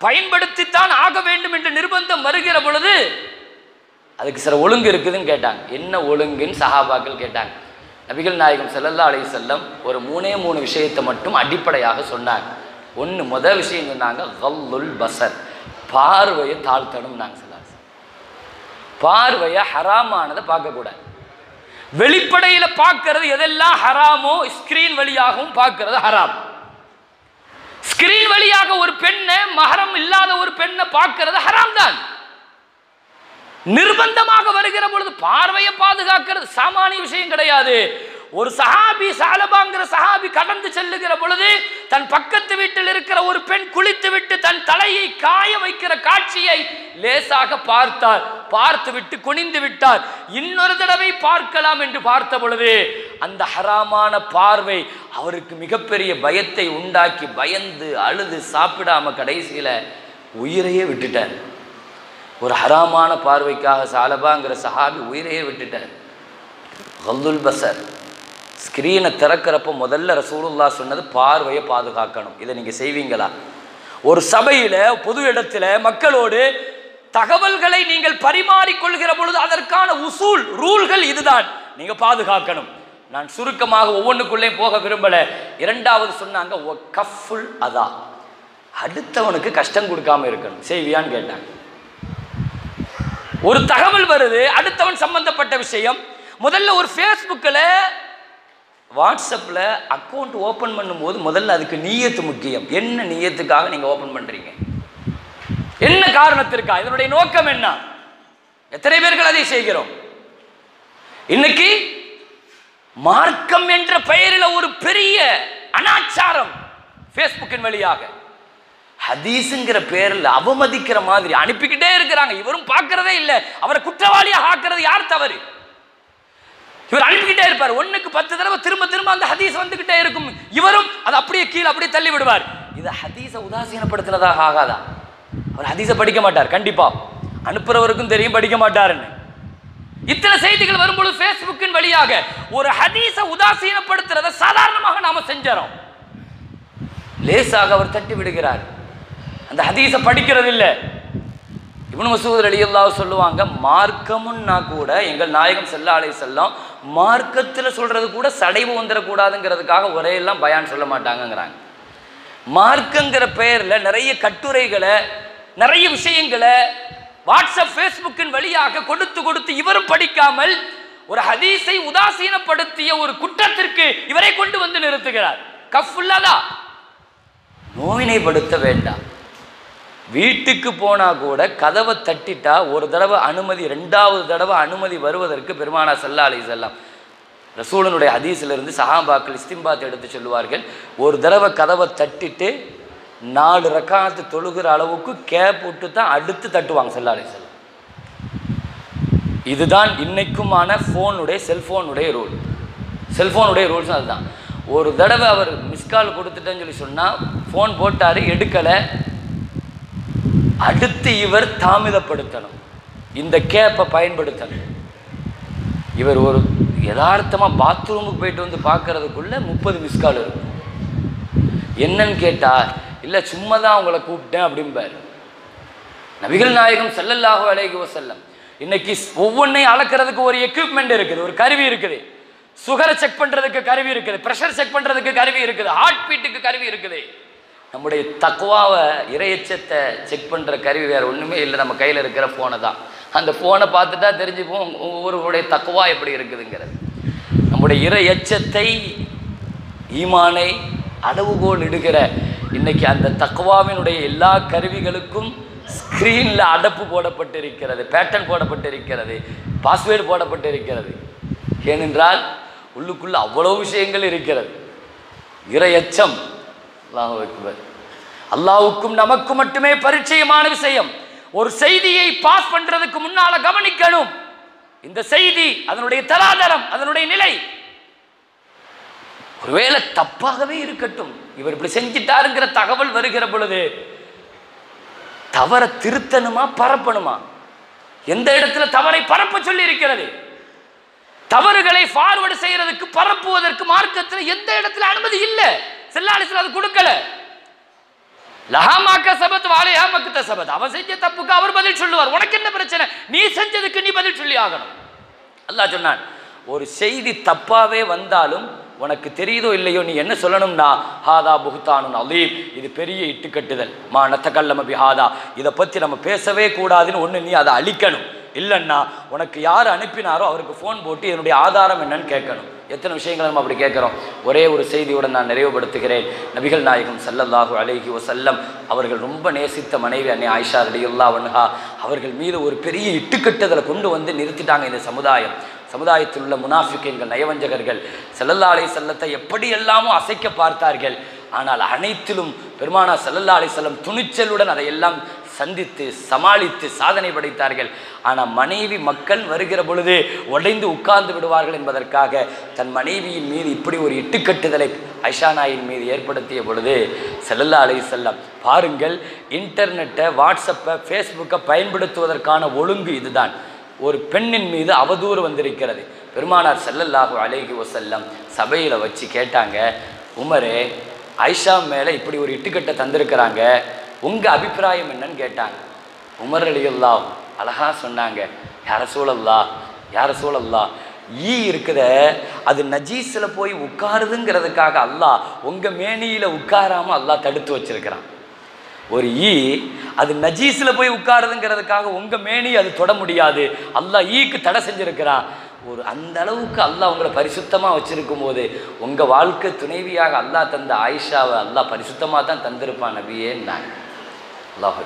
பயன்படுத்தித்தான் ஆக வேண்டும் என்ற நிர்பந்தம் வருகிற பொழுது அதுக்கு சில ஒழுங்கு இருக்குதுன்னு கேட்டாங்க. என்ன ஒழுங்குன்னு சஹாபாக்கள் கேட்டாங்க. நபிகள் நாயகம் ஸல்லல்லாஹு அலைஹி வஸல்லம் ஒரு மூணு விஷயத்தை மட்டும் அடிப்படையாக சொன்னாங்க. ஒன்று, முதல் விஷயம் சொன்னாங்க, கல்லுல் பசர், பார்வையை தாழ்த்தணும். நாங்கள் பார்வையை ஹராமானதை பார்க்கக்கூடாது. வெளிப்படையில் பார்க்கறது எதெல்லாம் ஹராமோ ஸ்கிரீன் வழியாகவும் பார்க்கறது ஹராம். ஸ்கிரீன் வழியாக ஒரு பெண்ணை, மஹரம் இல்லாத ஒரு பெண்ணை பார்க்கறது ஹராம் தான். நிர்பந்தமாக வருகிற பொழுது பார்வையை பாதுகாக்கிறது சாமானிய விஷயம் கிடையாது. ஒரு சஹாபி, சாலபாங்கிற சஹாபி கடந்து செல்லுகிற பொழுது தன் பக்கத்து வீட்டில் இருக்கிற ஒரு பெண் குளித்து விட்டு தன் தலையை காய வைக்கிற காட்சியை லேசாக பார்த்தார். பார்த்து விட்டு குனிந்து விட்டார். இன்னொரு தடவை பார்க்கலாம் என்று பார்த்த பொழுது அந்த ஹராமான பார்வை அவருக்கு மிகப்பெரிய பயத்தை உண்டாக்கி, பயந்து அழுது சாப்பிடாம கடைசியில உயிரையே விட்டுட்டார். ஒரு ஹராமான பார்வைக்காக சாலபாங்கிற சஹாபி உயிரையே விட்டுட்டார். கல்லுல் பசர், ஸ்கிரீனை திறக்கிறப்ப முதல்ல ரசூலுல்லாஹ் சொன்னது பார்வையை பாதுகாக்கணும். இதை நீங்க செய்வீங்களா? ஒரு சபையில, பொது இடத்துல மக்களோடு தகவல்களை நீங்கள் பரிமாறிக்கொள்கிற பொழுது அதற்கான உசூல், ரூல்கள் இதுதான், நீங்க பாதுகாக்கணும். நான் சுருக்கமாக ஒவ்வொன்றுக்குள்ளே போக விரும்பல. இரண்டாவது சொன்னாங்க, கஃபுல் அதா, அடுத்தவனுக்கு கஷ்டம் கொடுக்காம இருக்கணும். செய்வியான்னு கேட்டாங்க. ஒரு தகவல் வருது, அடுத்தவன் சம்பந்தப்பட்ட விஷயம். முதல்ல ஒரு ஃபேஸ்புக்கில், வாட்ஸ்அப்பில் அக்கௌண்ட் ஓப்பன் பண்ணும்போது முதல்ல அதுக்கு நியத்து முக்கியம். என்ன நியத்துக்காக நீங்கள் ஓப்பன் பண்ணுறீங்க? என்ன காரணத்திற்கா? இதனுடைய நோக்கம் என்ன? எத்தனை பேர்கள் அதை செய்கிறோம்? இன்னைக்கு மார்க்கம் என்ற பெயரில் ஒரு பெரிய அனாச்சாரம் ஃபேஸ்புக்கின் வழியாக ஹதீஸுங்கிற பேரில் அவமதிக்கிற மாதிரி அனுப்பிக்கிட்டே இருக்கிறாங்க. இவரும் பார்க்கறதே இல்லை. அவரை குற்றவாளியாக ஆக்குறது யார் தவறு? இவர் அனுப்பிக்கிட்டே இருப்பார். 1க்கு 10 தடவை திரும்ப திரும்ப அந்த ஹதீஸ் வந்துகிட்டே இருக்கும். இவரும் அதை அப்படியே கீழே அப்படியே தள்ளி விடுவார். இதை ஹதீஸை உதாசீனப்படுத்தினதாக ஆகாதா? அவர் ஹதீஸை படிக்க மாட்டார். கண்டிப்பா அனுப்புறவருக்கும் தெரியும் படிக்க மாட்டாருன்னு. இத்தனை செய்திகள் வரும்பொழுது ஃபேஸ்புக்கின் வழியாக ஒரு ஹதீஸை உதாசீனப்படுத்துறத சாதாரணமாக நாம செஞ்சோம். லேசாக அவர் தட்டி விடுகிறார். அந்த ஹதீஸை படிக்கிறது இல்லை. இப்னு மஸ்ஊத் ரலியல்லாஹு சொல்லுவாங்க, மார்க்கமுன்னா கூட எங்கள் நாயகம் ஸல்லல்லாஹு அலைஹி வஸல்லம் மார்க்கத்தில் சொல்றது கூட சடைவு வந்துடக்கூடாதுங்கிறதுக்காக ஒரே எல்லாம் பயான் சொல்ல மாட்டாங்கங்கிறாங்க. மார்க்கங்கிற பெயரில் நிறைய கட்டுரைகளை நிறைய விஷயங்களை வாட்ஸ்அப் ஃபேஸ்புக்கின் வழியாக கொடுத்து இவரும் படிக்காமல் ஒரு ஹதீஸை உதாசீனப்படுத்திய ஒரு குற்றத்திற்கு இவரை கொண்டு வந்து நிறுத்துகிறார். கஃபுல்லாதா நோயினைப்படுத்த வேண்டாம். வீட்டுக்கு போனா கூட கதவை தட்டிட்டா ஒரு தடவை அனுமதி, 2வது தடவை அனுமதி வருவதற்கு பெருமானார் ஸல்லல்லாஹு அலைஹி வஸல்லம் ரசூலுடைய ஹதீஸிலிருந்து சஹாபாக்கள் இஸ்திம்பாத் எடுத்து சொல்லுவார்கள். ஒரு தடவை கதவை தட்டிட்டு 4 ரக்காத்து தொழுகிற அளவுக்கு கேப் விட்டு தான் அடுத்து தட்டுவாங்க ஸல்லல்லாஹு அலைஹி வஸல்லம். இதுதான் இன்னைக்குமான செல்ஃபோனுடைய ரூல். செல்ஃபோனுடைய ரூல்ஸ் அதுதான். ஒரு தடவை அவர் மிஸ்கால் கொடுத்துட்டேன்னு சொல்லி சொன்னால் ஃபோன் போட்டார், எடுக்கலை, அடுத்து இவர் தாமதப்படுத்தணும், இந்த கேப்பை பயன்படுத்தணும். இவர் ஒரு யதார்த்தமாக பாத்ரூமுக்கு போயிட்டு வந்து பார்க்கறதுக்குள்ள 30 மிஸ்கால் இருக்கும். என்னன்னு கேட்டால், இல்லை சும்மா தான் உங்களை கூப்பிட்டேன் அப்படிம்பார். நபிகள் நாயகம் ஸல்லல்லாஹு அலைஹி வஸல்லம் இன்னைக்கு ஒவ்வொன்றையும் அளக்கிறதுக்கு ஒரு எக்யூப்மெண்ட் இருக்குது, ஒரு கருவி இருக்குது. சுகரை செக் பண்ணுறதுக்கு கருவி இருக்குது, ப்ரெஷர் செக் பண்ணுறதுக்கு கருவி இருக்குது, ஹார்ட் பீட்டுக்கு கருவி இருக்குது. நம்முடைய தக்வாவை, இறையச்சத்தை செக் பண்ணுற கருவி வேறு ஒன்றுமே இல்லை, நம்ம கையில் இருக்கிற ஃபோனை தான். அந்த ஃபோனை பார்த்துட்டா தெரிஞ்சுப்போம் ஒவ்வொருவருடைய தக்வா எப்படி இருக்குதுங்கிறது. நம்முடைய இறையச்சத்தை, ஈமானை அளவுகோல் இடுகிற இன்னைக்கு அந்த தக்வாவினுடைய எல்லா கருவிகளுக்கும் ஸ்க்ரீனில் அடப்பு போடப்பட்டிருக்கிறது, பேட்டர்ன் போடப்பட்டிருக்கிறது, பாஸ்வேர்டு போடப்பட்டிருக்கிறது. ஏனென்றால் உள்ளுக்குள்ள அவ்வளவு விஷயங்கள் இருக்கிறது. இறையச்சம் அல்லாஹு அக்பர். அல்லாஹ்வுக்கும் நமக்கும் மட்டுமே பரிச்சயமான விஷயம். ஒரு செய்தியை பாஸ் பண்றதுக்கு முன்னால கவனிக்கணும். இந்த செய்தி, அதனுடைய தராதரம், அதனுடைய நிலை ஒருவேளை தப்பாகவே இருக்கட்டும், இவர் இப்படி செஞ்சிட்டாருங்கிற தகவல் வருகிற பொழுது தவறை திருத்தணுமா பரப்பணுமா? எந்த இடத்துல தவறை பரப்ப சொல்லி இருக்கிறது? தவறுகளை ஃபார்வர்டு செய்யறதுக்கு, பரப்புவதற்கு மார்க்கத்தில் எந்த இடத்துல அனுமதி இல்லை. ஸல்லல்லாஹு அலைஹி வஸல்லம் அது கொடுக்கல. லஹா கஸபத் வலைஹா மக்தஸபத். அவன் செஞ்ச தப்புக்கு அவர் பதில் சொல்லுவார். உனக்கு என்ன பிரச்சனை? நீ செஞ்சதுக்கு நீ பதில் சொல்லி ஆகணும். அல்லாஹ் சொன்னான், ஒரு செய்தி தப்பாவே வந்தாலும் உனக்கு தெரியுதோ இல்லையோ நீ என்ன சொல்லணும்னா, ஹாதா புஹ்தானுன் அலீம், இது பெரிய இட்டுக்கட்டுதல், மா நத்தகல்லம பிஹாதா, இதை பற்றி நம்ம பேசவே கூடாதுன்னு ஒன்று நீ அதை அழிக்கணும். இல்லைன்னா உனக்கு யார் அனுப்பினாரோ அவருக்கு ஃபோன் போட்டு என்னுடைய ஆதாரம் என்னன்னு கேட்கணும். எத்தனை விஷயங்களை நம்ம அப்படி கேட்குறோம். ஒரே ஒரு செய்தியுடன் நான் நிறைவுபடுத்துகிறேன். நபிகள் நாயகம் ஸல்லல்லாஹு அலைஹி வஸல்லம் அவர்கள் ரொம்ப நேசித்த மனைவி அன்னை ஆயிஷா ரலியல்லாஹு அன்ஹா அவர்கள் மீது ஒரு பெரிய இட்டுக்கட்டுதலை கொண்டு வந்து நிறுத்திட்டாங்க இந்த சமுதாயத்தில் உள்ள முனாஃபிக்கீன்கள், நயவஞ்சகர்கள் ஸல்லல்லாஹு அலைஹி வஸல்லத்தை எப்படியெல்லாமோ அசைக்க பார்த்தார்கள். ஆனால் அனைத்திலும் பெருமானார் ஸல்லல்லாஹு அலைஹி வஸல்லம் துணிச்சலுடன் அதையெல்லாம் சந்தித்து சமாளித்து சாதனை படைத்தார்கள். ஆனால் மனைவி மக்கள் வருகிற பொழுது உடைந்து உட்கார்ந்து விடுவார்கள் என்பதற்காக தன் மனைவியின் மீது இப்படி ஒரு இட்டுக்கட்டுதலை ஆயிஷா நாயின் மீது ஏற்படுத்திய பொழுது ஸல்லல்லாஹு அலைஹி வஸல்லம் பாருங்கள், இன்டர்நெட்டை, வாட்ஸ்அப்பை, ஃபேஸ்புக்கை பயன்படுத்துவதற்கான ஒழுங்கு இதுதான். ஒரு பெண்ணின் மீது அவதூறு வந்திருக்கிறது. பெருமானார் ஸல்லல்லாஹு அலைஹி வஸல்லம் சபையில் வச்சு கேட்டாங்க, உமரே, ஆயிஷா மேலே இப்படி ஒரு இட்டுக்கட்டை தந்திருக்கிறாங்க, உங்கள் அபிப்பிராயம் என்னன்னு கேட்டாங்க. உமர் ரலியல்லாஹு அழகா சொன்னாங்க, யார சூழல்லா ஈ இருக்குத, அது நஜீஸில் போய் உட்காருதுங்கிறதுக்காக அல்லாஹ் உங்கள் மேனியில் உட்காராமல் அல்லாஹ் தடுத்து வச்சிருக்கிறான். ஒரு ஈ அது நஜீஸில் போய் உட்காருதுங்கிறதுக்காக உங்கள் மேனி அது தொட முடியாது, அல்லாஹ் ஈக்கு தடை செஞ்சுருக்கிறான். ஒரு அந்த அளவுக்கு அல்லாஹ் உங்களை பரிசுத்தமாக வச்சிருக்கும் போது உங்கள் வாழ்க்கை துணைவியாக அல்லாஹ் தந்த ஆயிஷாவை அல்லாஹ் பரிசுத்தமாக தான் தந்திருப்பான் நபியேன்னாங்க. அல்லாஹ்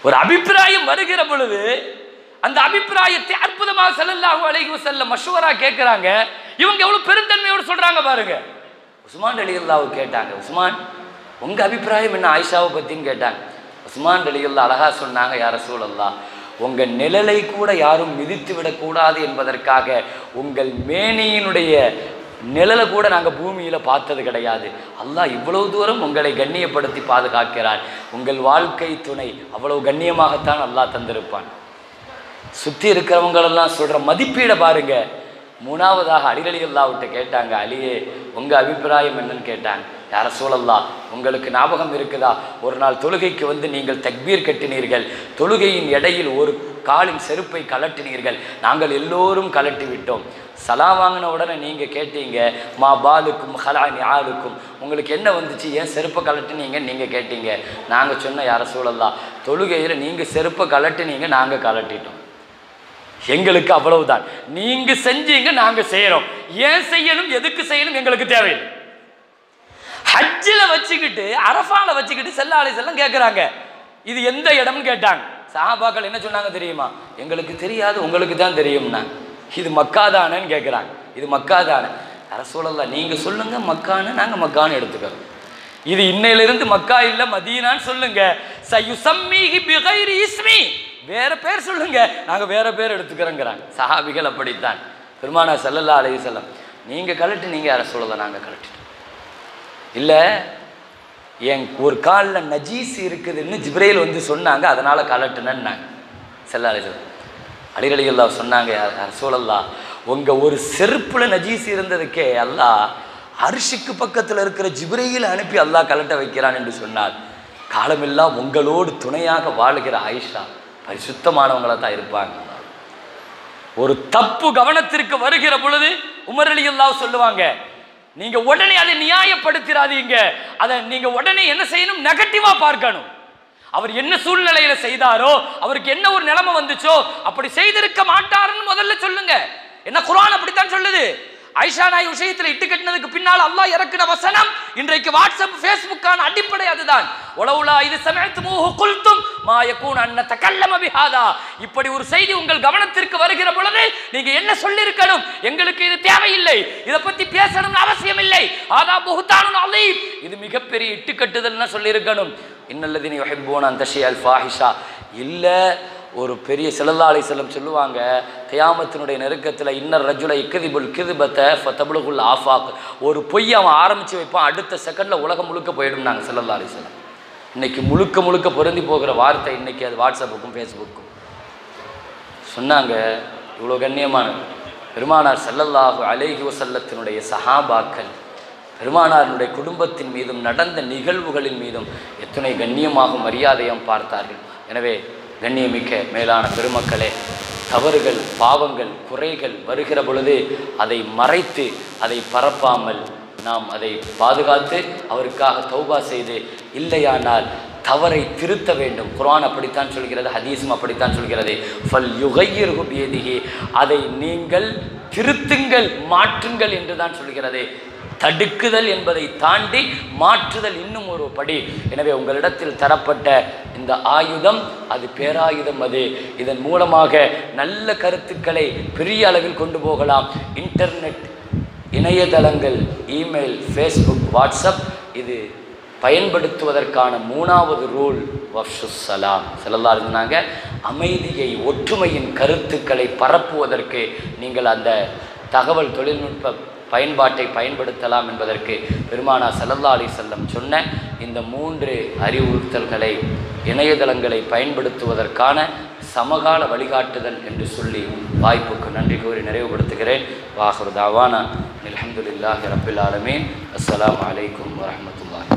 ஒரு அபிப்பிராயம் வருகிற பொழுது அந்த அபிப்பிராயத்தை அற்புதமாக ஸல்லல்லாஹு அலைஹி வஸல்லம் மஷ்வரா கேட்குறாங்க. இவங்க எவ்வளோ பெருந்தன்மையோடு சொல்கிறாங்க பாருங்க. உஸ்மான் ரலியல்லாஹு கேட்டாங்க, உஸ்மான் உங்கள் அபிப்பிராயம் என்ன ஆயிஷாவை பற்றின்னு கேட்டாங்க. உஸ்மான் ரலியல்லாஹு அழகா சொன்னாங்க, யா ரசூலல்லாஹ், உங்கள் நிழலை கூட யாரும் மிதித்து விடக்கூடாது என்பதற்காக உங்கள் மேனியினுடைய நிழலை கூட நாங்கள் பூமியில் பார்த்தது கிடையாது. அல்லாஹ் இவ்வளவு தூரம் உங்களை கண்ணியப்படுத்தி பாதுகாக்கிறான். உங்கள் வாழ்க்கை துணை அவ்வளவு கண்ணியமாகத்தான் அல்லாஹ் தந்திருப்பான். சுற்றி இருக்கிறவங்களெல்லாம் சொல்கிற மதிப்பீடை பாருங்க. மூணாவதாக அலி ரலியல்லாஹு கேட்டாங்க, அலியே உங்கள் அபிப்பிராயம் என்னன்னு கேட்டாங்க. யா ரசூலல்லாஹ், உங்களுக்கு ஞாபகம் இருக்குதா, ஒரு நாள் தொழுகைக்கு வந்து நீங்கள் தக்பீர் கட்டினீர்கள், தொழுகையின் இடையில் ஒரு காலின் செருப்பை கலட்டினீர்கள், நாங்கள் எல்லோரும் கலட்டி விட்டோம். சலாம் வாங்கின உடனே நீங்கள் கேட்டீங்க, மா பாலுக்கும் ஹலானி ஆளுக்கும், உங்களுக்கு என்ன வந்துச்சு, ஏன் செருப்பை கலட்டினீங்க நீங்கள் கேட்டீங்க. நாங்கள் சொன்ன யா ரசூலல்லாஹ், தொழுகையில் நீங்கள் செருப்பை கலட்டினீங்க, நாங்கள் கலட்டிட்டோம், எங்களுக்கு அவ்வளவுதான், நீங்க செஞ்சீங்க நாங்க செய்யறோம், ஏன் செய்யணும் எதுக்கு செய்யணும் எங்களுக்கு தேவையில்லை. ஹஜ்ஜில் வச்சுக்கிட்டு அரஃபால வச்சுக்கிட்டு ஸல்லல்லாஹு அலைஹி வஸல்லம் கேட்குறாங்க, இது எந்த இடம்னு கேட்டாங்க. சஹாபாக்கள் என்ன சொன்னாங்க தெரியுமா, எங்களுக்கு தெரியாது உங்களுக்கு தான் தெரியும்னா. இது மக்கா தானேன்னு கேட்குறாங்க, இது மக்கா தானே. ரசூலல்லாஹ் நீங்கள் சொல்லுங்க மக்கான்னு, நாங்கள் மக்கான்னு எடுத்துக்கிறோம். இது இன்னையிலிருந்து மக்கா இல்லை மதீனான்னு சொல்லுங்க. சயுசம்மிஹி பிகைரி இஸ்மி, வேற பேர் சொல்லுங்க, நாங்கள் வேற பேர் எடுத்துக்கிறோங்கிறாங்க. சஹாபிகள் அப்படித்தான். பெருமானார் ஸல்லல்லாஹு அலைஹி வஸல்லம், நீங்கள் கலட்டினீங்க யார சொல்லலாம், நாங்கள் கலட்டிட்டோம். இல்லை என் ஒரு காலில் நஜீஸ் இருக்குதுன்னு ஜிப்ரீல் வந்து சொன்னாங்க, அதனால கலட்டுனேன்னாங்க ஸல்லல்லாஹு அலைஹி வஸல்லம். அலி ரலியல்லாஹு சொன்னாங்க, யார சொல்லலாம் உங்கள் ஒரு செருப்பில் நஜீஸ் இருந்ததுக்கே அல்லாஹ் அர்ஷுக்கு பக்கத்தில் இருக்கிற ஜிப்ரீல் அனுப்பி அல்லாஹ் கலட்ட வைக்கிறான் என்று சொன்னார். காலமெல்லாம் உங்களோடு துணையாக வாழுகிற ஆயிஷா பரிசுத்தமானவங்களாக தான் இருப்பாங்க. ஒரு தப்பு கவனத்திற்கு வருகிற பொழுது உமர் ரலியல்லாஹு சொல்லுவாங்க, நீங்க உடனே அதை நியாயப்படுத்திடாதீங்க, அதை நீங்க உடனே என்ன செய்யணும், நெகட்டிவா பார்க்கணும். அவர் என்ன சூழ்நிலையில செய்தாரோ, அவருக்கு என்ன ஒரு நிலைமை வந்துச்சோ, அப்படி செய்திருக்க மாட்டாருன்னு முதல்ல சொல்லுங்க. என்ன குர்ஆன் அப்படித்தான் சொல்லுது. ஆயிஷா நாய் விஷயத்தில் இட்டு கட்டினதுக்கு பின்னால் அல்லாஹ் இறக்கின வசனம், இன்றைக்கு வாட்ஸ்அப் ஃபேஸ்புக்கான அடிப்படை அதுதான். உலவுலா இது சமயத்துமூஹு குல்தும் மா யகூன் அன் நதகல்லம பிஹாதா. இப்படி ஒரு செய்தி உங்கள் கவனத்திற்கு வருகிற பொழுது நீங்க என்ன சொல்லியிருக்கணும், எங்களுக்கு இது தேவையில்லை, இதை பத்தி பேசணும்னு அவசியம் இல்லை, ஆதா புஹ்தானுன் அலீம், இது மிகப்பெரிய இட்டுக்கட்டுதல்னு சொல்லியிருக்கணும். இன்னல்லதீன யுஹிப்பூன அன் தஷியல் ஃபாஹிஷா. இல்லை ஒரு பெரிய ஸல்லல்லாஹு அலைஹி வஸல்லம் சொல்லுவாங்க, கியாமத்தினுடைய நெருக்கத்தில் இன்னர் ரஜுல இக்திபுல் கிதுபத ஃபதப்லுகுல் ஆஃபாக், ஒரு பொய் அவன் ஆரம்பித்து வைப்பான், அடுத்த செகண்டில் உலகம் முழுக்க போயிடும் நாங்கள் ஸல்லல்லாஹு அலைஹி வஸல்லம். இன்றைக்கி முழுக்க முழுக்க பொருந்தி போகிற வார்த்தை இன்றைக்கி அது வாட்ஸ்அப்புக்கும் ஃபேஸ்புக்கும் சொன்னாங்க. இவ்வளோ கண்ணியமான பெருமானார் ஸல்லல்லாஹு அலைஹி வஸல்லத்தினுடைய சஹாபாக்கள் பெருமானாருடைய குடும்பத்தின் மீதும் நடந்த நிகழ்வுகளின் மீதும் எத்தனை கண்ணியமாக மரியாதையும் பார்த்தார்கள். எனவே கண்ணியமிக்க மேலான பெருமக்களே, தவறுகள் பாவங்கள் குறைகள் வருகிற பொழுது அதை மறைத்து அதை பரப்பாமல் நாம் அதை பாதுகாத்து அவருக்காக தௌபா செய்து, இல்லையானால் தவறை திருத்த வேண்டும். குர்ஆன் அப்படித்தான் சொல்கிறது, ஹதீஸும் அப்படித்தான் சொல்கிறது. ஃபல் யுகையிர்ஹு பியதிஹி, அதை நீங்கள் திருத்துங்கள் மாற்றுங்கள் என்று தான் சொல்கிறது. தடுக்குதல் என்பதை தாண்டி மாற்றுதல் இன்னும் ஒரு படி. எனவே உங்களிடத்தில் தரப்பட்ட இந்த ஆயுதம் அது பேராயுதம். அது இதன் மூலமாக நல்ல கருத்துக்களை பெரிய அளவில் கொண்டு போகலாம். இன்டர்நெட் இணையதளங்கள், இமெயில், ஃபேஸ்புக், வாட்ஸ்அப், இது பயன்படுத்துவதற்கான 3வது ரூல் வஃப்ஷுஸ் ஸலாம். ஸல்லல்லாஹு அலைஹி வஸல்லம் அமைதியை ஒற்றுமையின் கருத்துக்களை பரப்புவதற்கு நீங்கள் அந்த தகவல் தொழில்நுட்ப பயன்பாட்டை பயன்படுத்தலாம் என்பதற்கு பெருமானார் ஸல்லல்லாஹு அலைஹி வஸல்லம் சொன்ன இந்த 3 அறிவுறுத்தல்களை இணையதளங்களை பயன்படுத்துவதற்கான சமகால வழிகாட்டுதல் என்று சொல்லி வாய்ப்புக்கு நன்றி கூறி நிறைவுபடுத்துகிறேன். வாஹிரு தாவானா அல்ஹம்துலில்லாஹி ரப்பில் ஆலமீன். அஸ்ஸலாமு அலைக்கும் வரஹ்மத்துல்லாஹி.